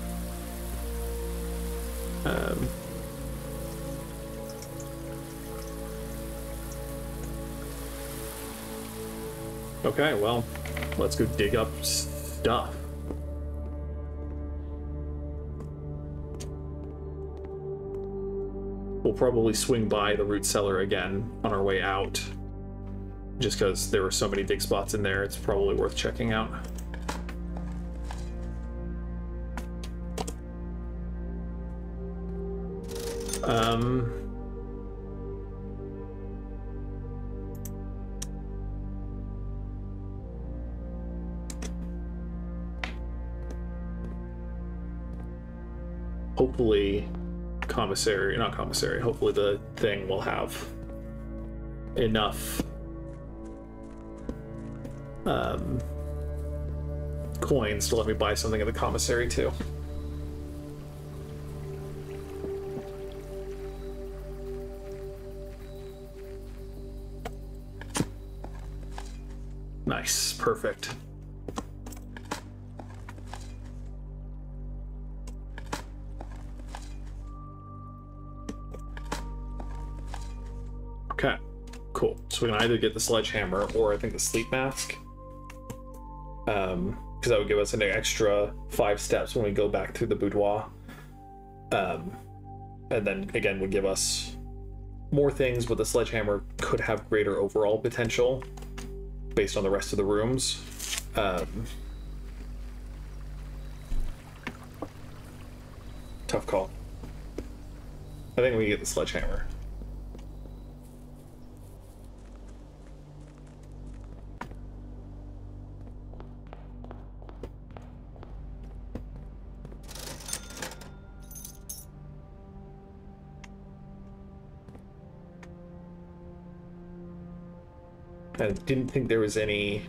Okay, well, let's go dig up stuff. We'll probably swing by the root cellar again on our way out. Just because there were so many dig spots in there, it's probably worth checking out. Hopefully not commissary, hopefully the thing will have enough coins to let me buy something at the commissary too. Nice, perfect. Okay, cool. So we can either get the sledgehammer or I think the sleep mask. Because that would give us an extra 5 steps when we go back through the boudoir. And then again would give us more things, but the sledgehammer could have greater overall potential based on the rest of the rooms. Tough call. I think we get the sledgehammer. I didn't think there was any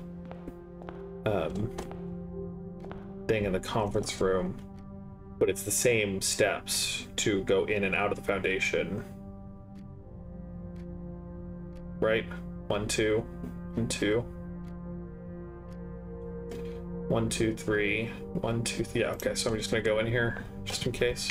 thing in the conference room, but it's the same steps to go in and out of the foundation. Right? 1, 2, and 2. 1, 2, 3. 1, 2, 3. Yeah, okay, so I'm just gonna go in here just in case.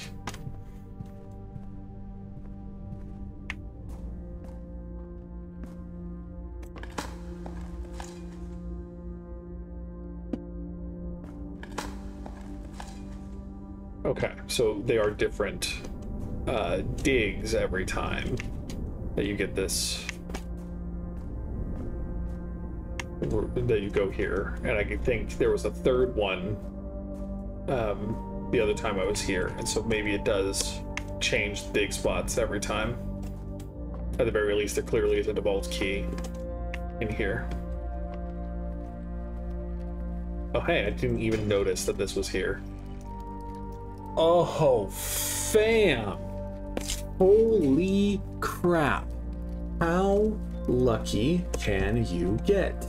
Okay, so they are different digs every time that you get this, that you go here. And I think there was a third one the other time I was here, and so maybe it does change dig spots every time. At the very least, there clearly is a default key in here. Oh hey, I didn't even notice that this was here. Oh, fam! Holy crap. How lucky can you get?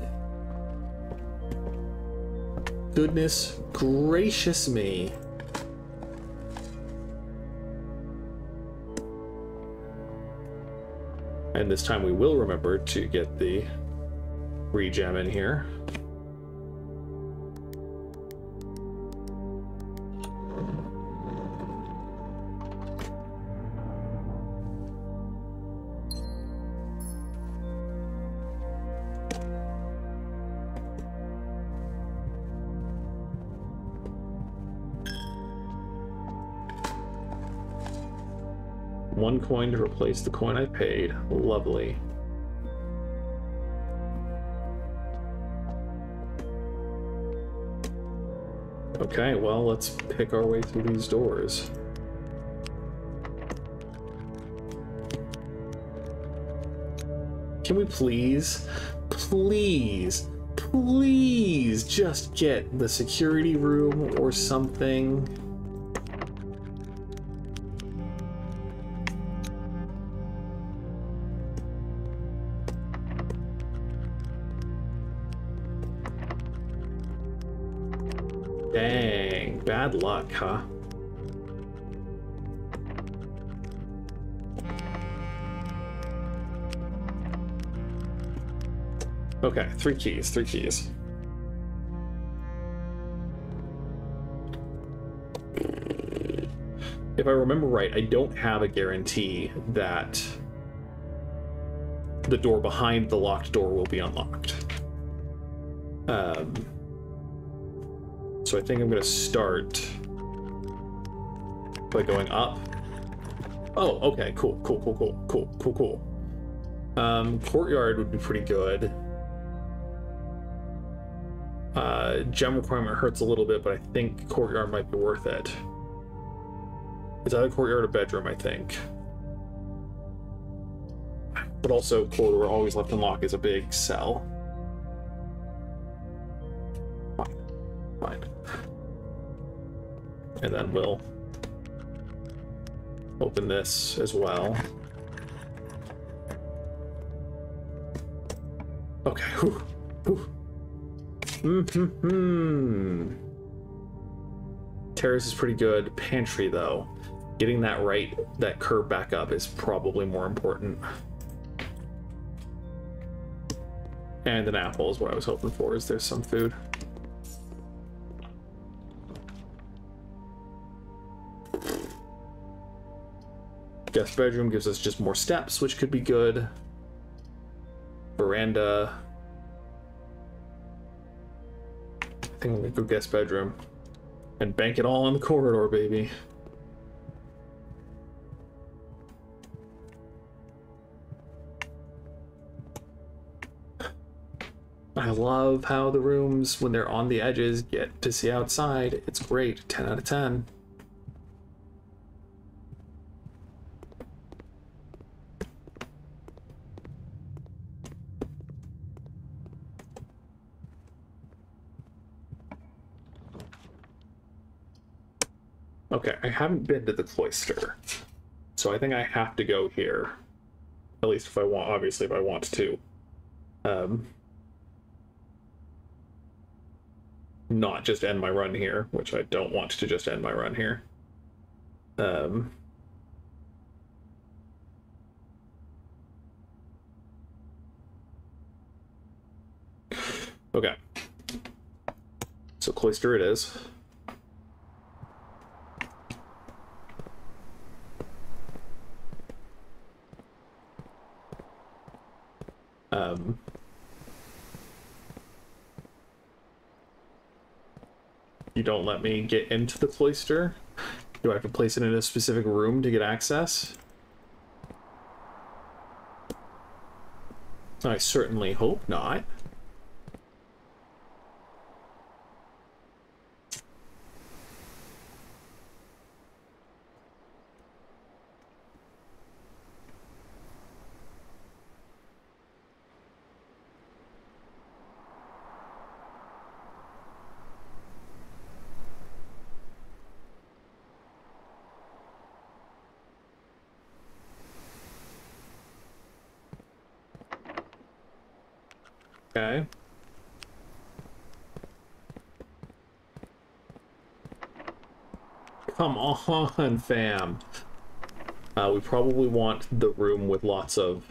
Goodness gracious me. And this time we will remember to get the regen in here. 1 coin to replace the coin I paid. Lovely. Okay, well, let's pick our way through these doors. Can we please just get the security room or something? Dang, bad luck, huh? Okay, 3 keys, 3 keys. If I remember right, I don't have a guarantee that the door behind the locked door will be unlocked. So I think I'm going to start by going up. Oh, okay, cool. Courtyard would be pretty good. Gem requirement hurts a little bit, but I think courtyard might be worth it. It's either courtyard or bedroom, I think. But also, corridor always left unlocked is a big sell. Fine. And then we'll open this as well. Okay. Whew. Terrace is pretty good. Pantry, though. Getting that right, that curve back up is probably more important. And an apple is what I was hoping for. Is there some food? Guest bedroom gives us just more steps, which could be good. Veranda. I think I'm gonna go guest bedroom. And bank it all on the corridor, baby. I love how the rooms, when they're on the edges, get to see outside. It's great. 10 out of 10. Okay, I haven't been to the cloister, so I think I have to go here. At least if I want, obviously if I want to. Not just end my run here, which I don't want to just end my run here. Okay. So cloister it is. You don't let me get into the cloister? Do I have to place it in a specific room to get access? I certainly hope not. Okay. Come on, fam. We probably want the room with lots of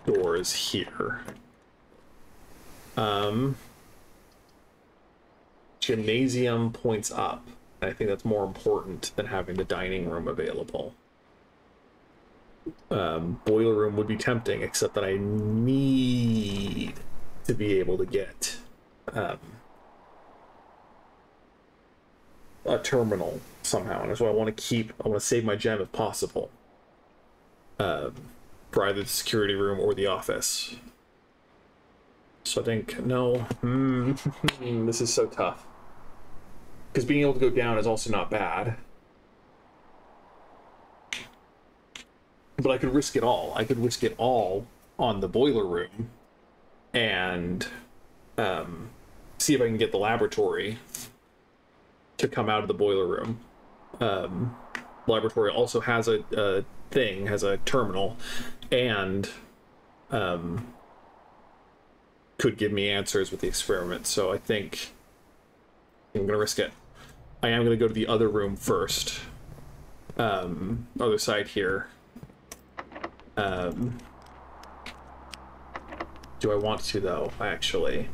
doors here. Gymnasium points up. I think that's more important than having the dining room available. Boiler room would be tempting, except that I need to be able to get a terminal somehow, and so I want to save my gem if possible. for either the security room or the office. So I think, no, this is so tough. Because being able to go down is also not bad. But I could risk it all. I could risk it all on the boiler room and see if I can get the laboratory to come out of the boiler room. Laboratory also has a thing, has a terminal, and could give me answers with the experiment. So I think I'm gonna risk it. I am gonna go to the other room first. Other side here. Do I want to, though? Actually,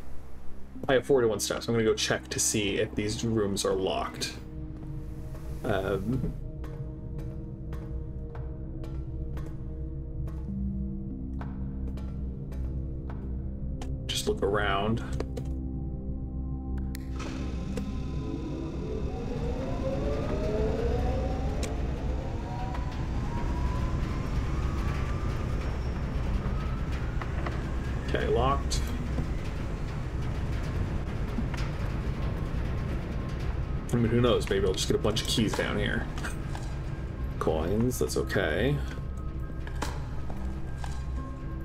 I have 41 steps. I'm gonna go check to see if these rooms are locked. Just look around. Okay, locked. I mean, who knows? Maybe I'll just get a bunch of keys down here. Coins, that's okay.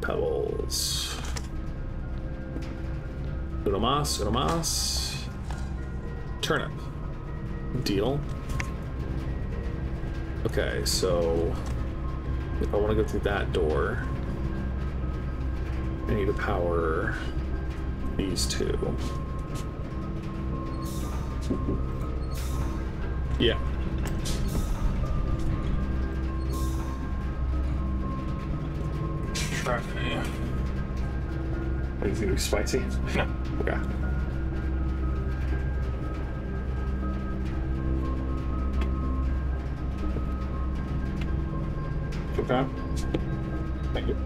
Pebbles. Uno mas, uno mas. Turnip. Deal. Okay, so if I want to go through that door, I need to power these two. Yeah. Try. What is it gonna be spicy? No. Okay. Okay. Thank you.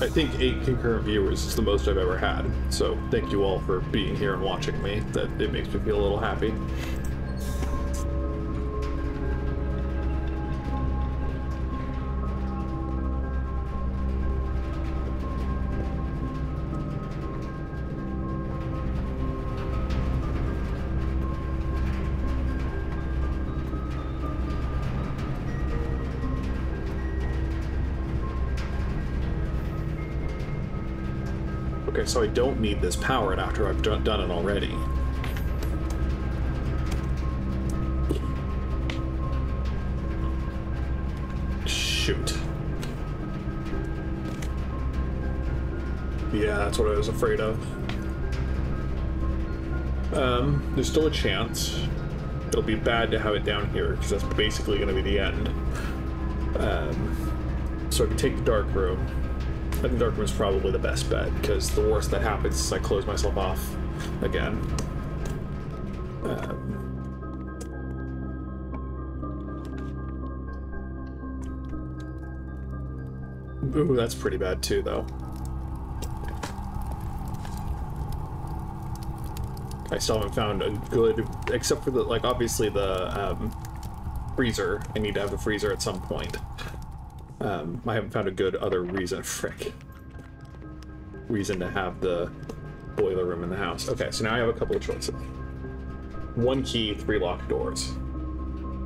I think 8 concurrent viewers is the most I've ever had. So thank you all for being here and watching me. That it makes me feel a little happy. Okay, so I don't need this powered after I've done it already. Shoot. Yeah, that's what I was afraid of. There's still a chance. It'll be bad to have it down here, because that's basically going to be the end. So I can take the dark room. I think dark room is probably the best bet, because the worst that happens is I close myself off again. Ooh, that's pretty bad too, though. I still haven't found a good, except for the, like, obviously the freezer. I need to have the freezer at some point. I haven't found a good other reason to have the boiler room in the house. Okay, so now I have a couple of choices. 1 key, 3 locked doors.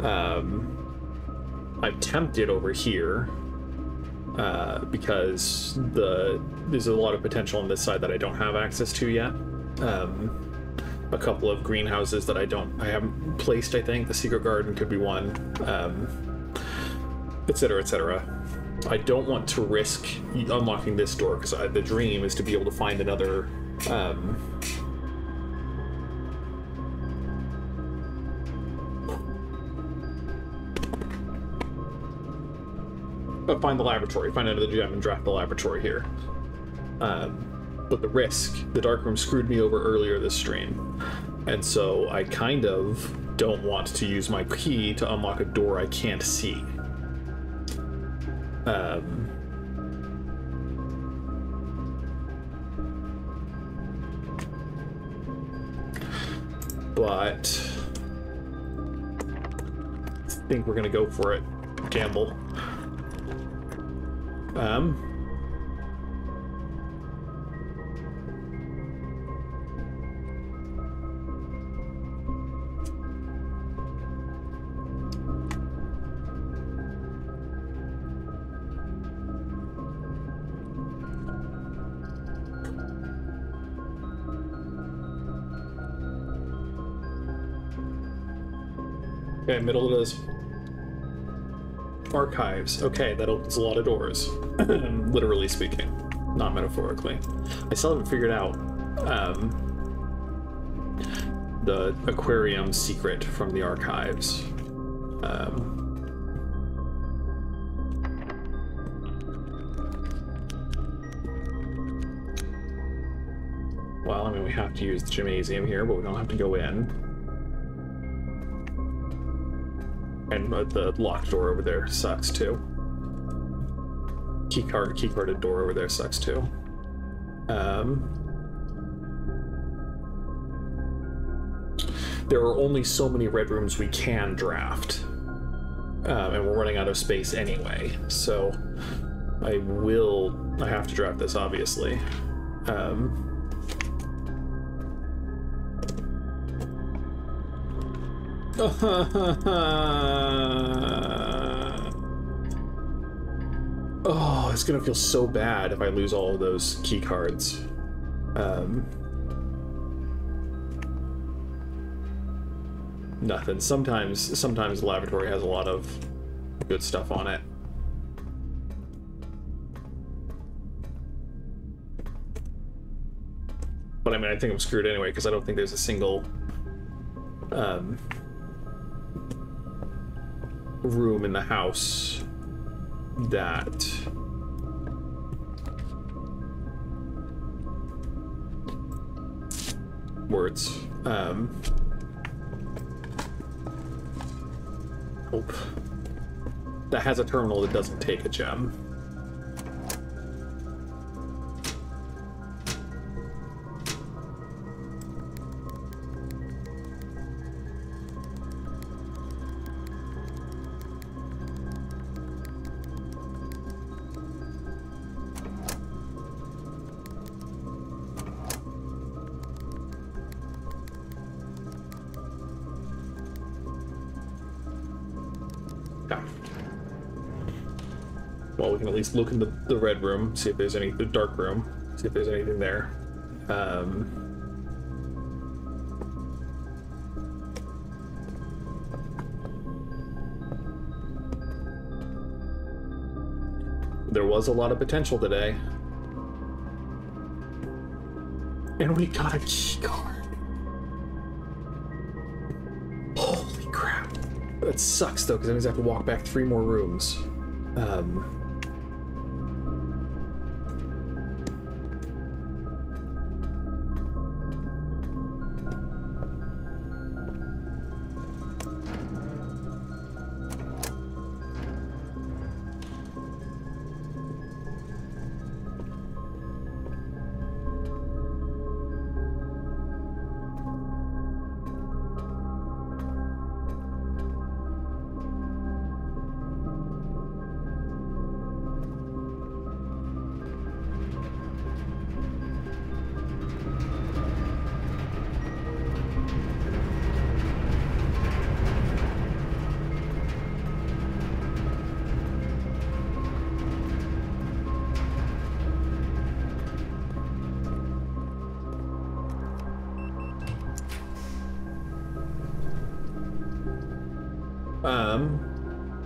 I'm tempted over here because there's a lot of potential on this side that I don't have access to yet. A couple of greenhouses that I haven't placed, I think. The secret garden could be one, etc., etc. I don't want to risk unlocking this door, because the dream is to be able to find another find the laboratory, find another gem, and draft the laboratory here. But the risk, the dark room screwed me over earlier this stream, and so I kind of don't want to use my key to unlock a door I can't see. But I think we're gonna go for it. Gamble. Okay, middle of this. Archives. Okay, that opens a lot of doors. Literally speaking, not metaphorically. I still haven't figured out the aquarium secret from the archives. Well, I mean, we have to use the gymnasium here, but we don't have to go in. And the locked door over there sucks too. Keycarded door over there sucks too. There are only so many red rooms we can draft. And we're running out of space anyway, so I have to draft this, obviously. Oh, it's gonna feel so bad if I lose all of those key cards. Nothing. Sometimes the laboratory has a lot of good stuff on it. But I mean, I think I'm screwed anyway, because I don't think there's a single room in the house that words. Hope that has a terminal that doesn't take a gem. Well, we can at least look in the red room, see if there's the dark room, see if there's anything there. There was a lot of potential today. And we got a key card. Holy crap. That sucks though, because that means I have to walk back 3 more rooms.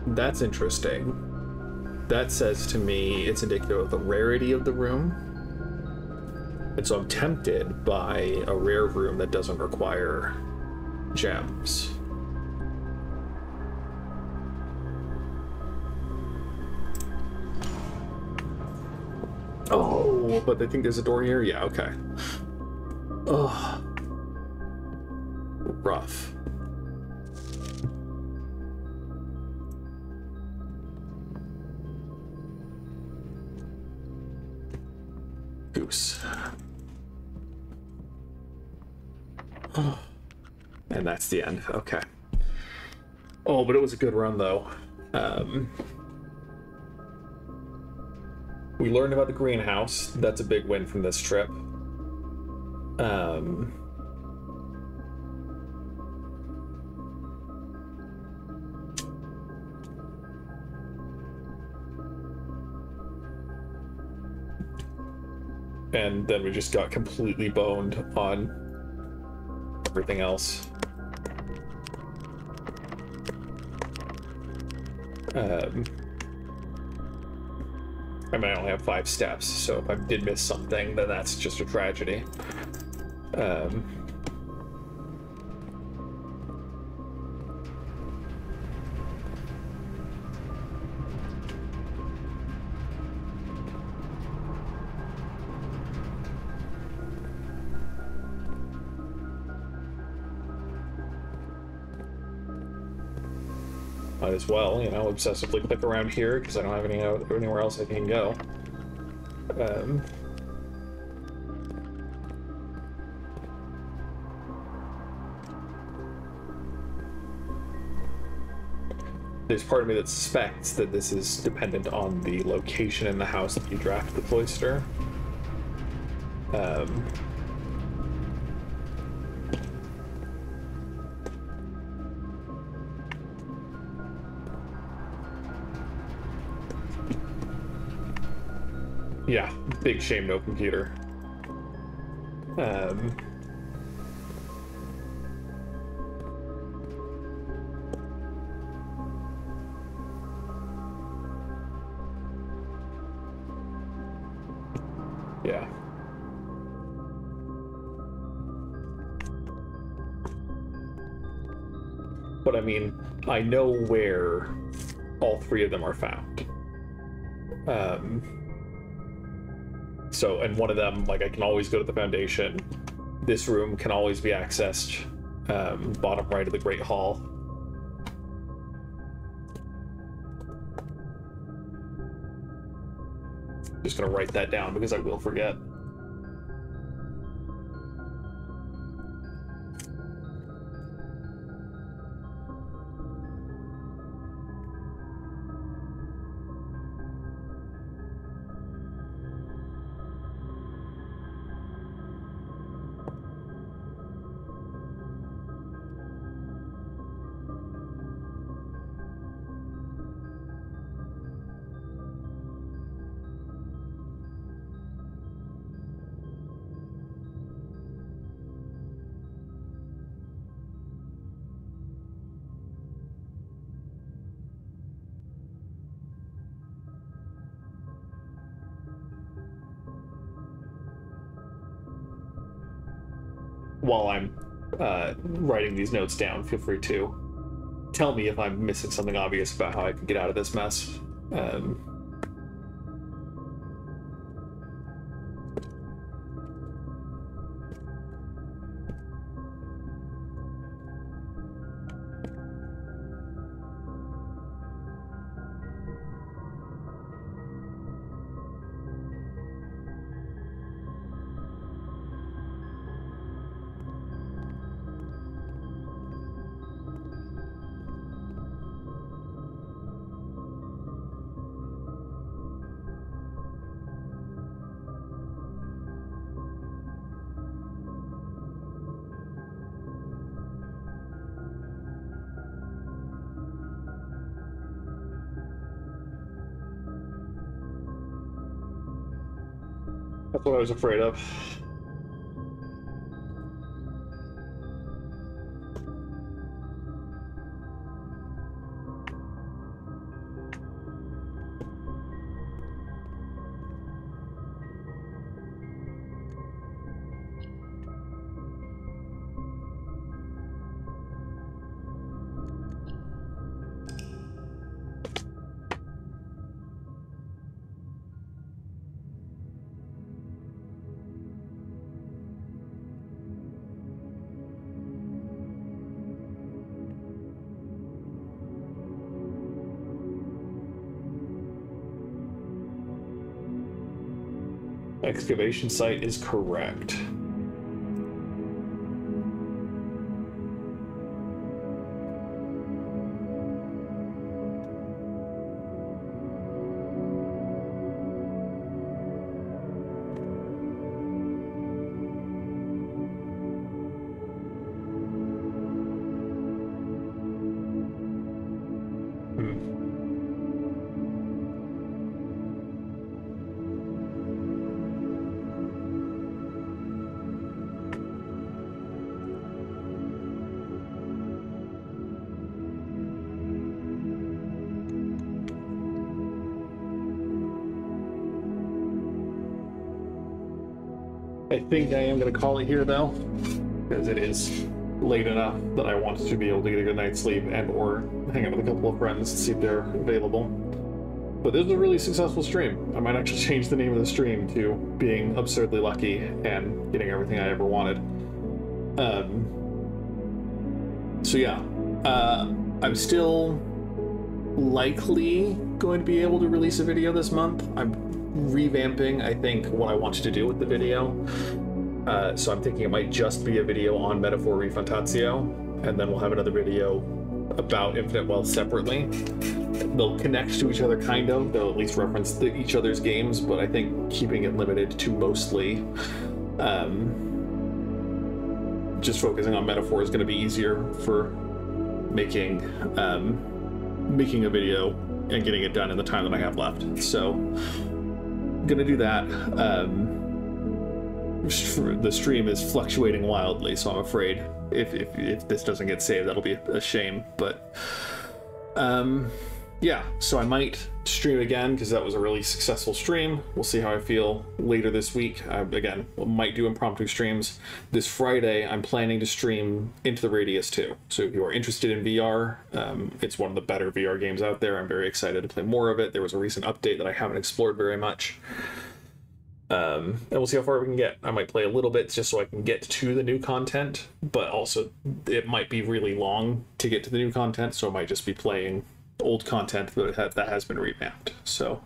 That's interesting. That says to me it's indicative of the rarity of the room. And so I'm tempted by a rare room that doesn't require gems. cool, but I think there's a door here. Yeah, okay. Ugh. Rough. Goose. And that's the end. Okay. Oh, but it was a good run, though. We learned about the greenhouse. That's a big win from this trip. And then we just got completely boned on everything else. I mean, I only have 5 steps, so if I did miss something, then that's just a tragedy. Might as well, you know, obsessively click around here because I don't have anywhere else I can go. There's part of me that suspects that this is dependent on the location in the house that you draft the cloister. Yeah, big shame, no computer. Yeah. But I mean, I know where all 3 of them are found. So, and one of them, like, I can always go to the Foundation. This room can always be accessed, bottom right of the Great Hall. Just gonna write that down because I will forget. While I'm writing these notes down, feel free to tell me if I'm missing something obvious about how I can get out of this mess. That's what I was afraid of. Excavation site is correct. I think I am going to call it here, though, because it is late enough that I want to be able to get a good night's sleep and or hang out with a couple of friends to see if they're available. But this was a really successful stream. I might actually change the name of the stream to being absurdly lucky and getting everything I ever wanted. So yeah, I'm still likely going to be able to release a video this month. I'm revamping, I think, what I wanted to do with the video. So I'm thinking it might just be a video on Metaphor Refantatio, and then we'll have another video about Infinite Wealth separately. They'll connect to each other, kind of. They'll at least reference each other's games, but I think keeping it limited to mostly just focusing on Metaphor is going to be easier for making a video and getting it done in the time that I have left. So gonna do that. The stream is fluctuating wildly, so I'm afraid if this doesn't get saved, that'll be a shame. But yeah, so I might stream again because that was a really successful stream. We'll see how I feel later this week. Again, might do impromptu streams. This Friday, I'm planning to stream Into the Radius 2. So if you are interested in VR, it's one of the better VR games out there. I'm very excited to play more of it. There was a recent update that I haven't explored very much. And we'll see how far we can get. I might play a little bit just so I can get to the new content, but also it might be really long to get to the new content, so I might just be playing old content that has been revamped. So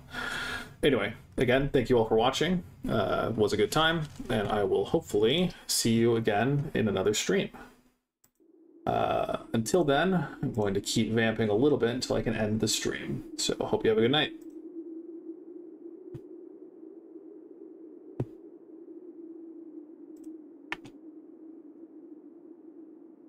anyway, again, thank you all for watching. It was a good time, and I will hopefully see you again in another stream. Until then, I'm going to keep vamping a little bit until I can end the stream. So hope you have a good night.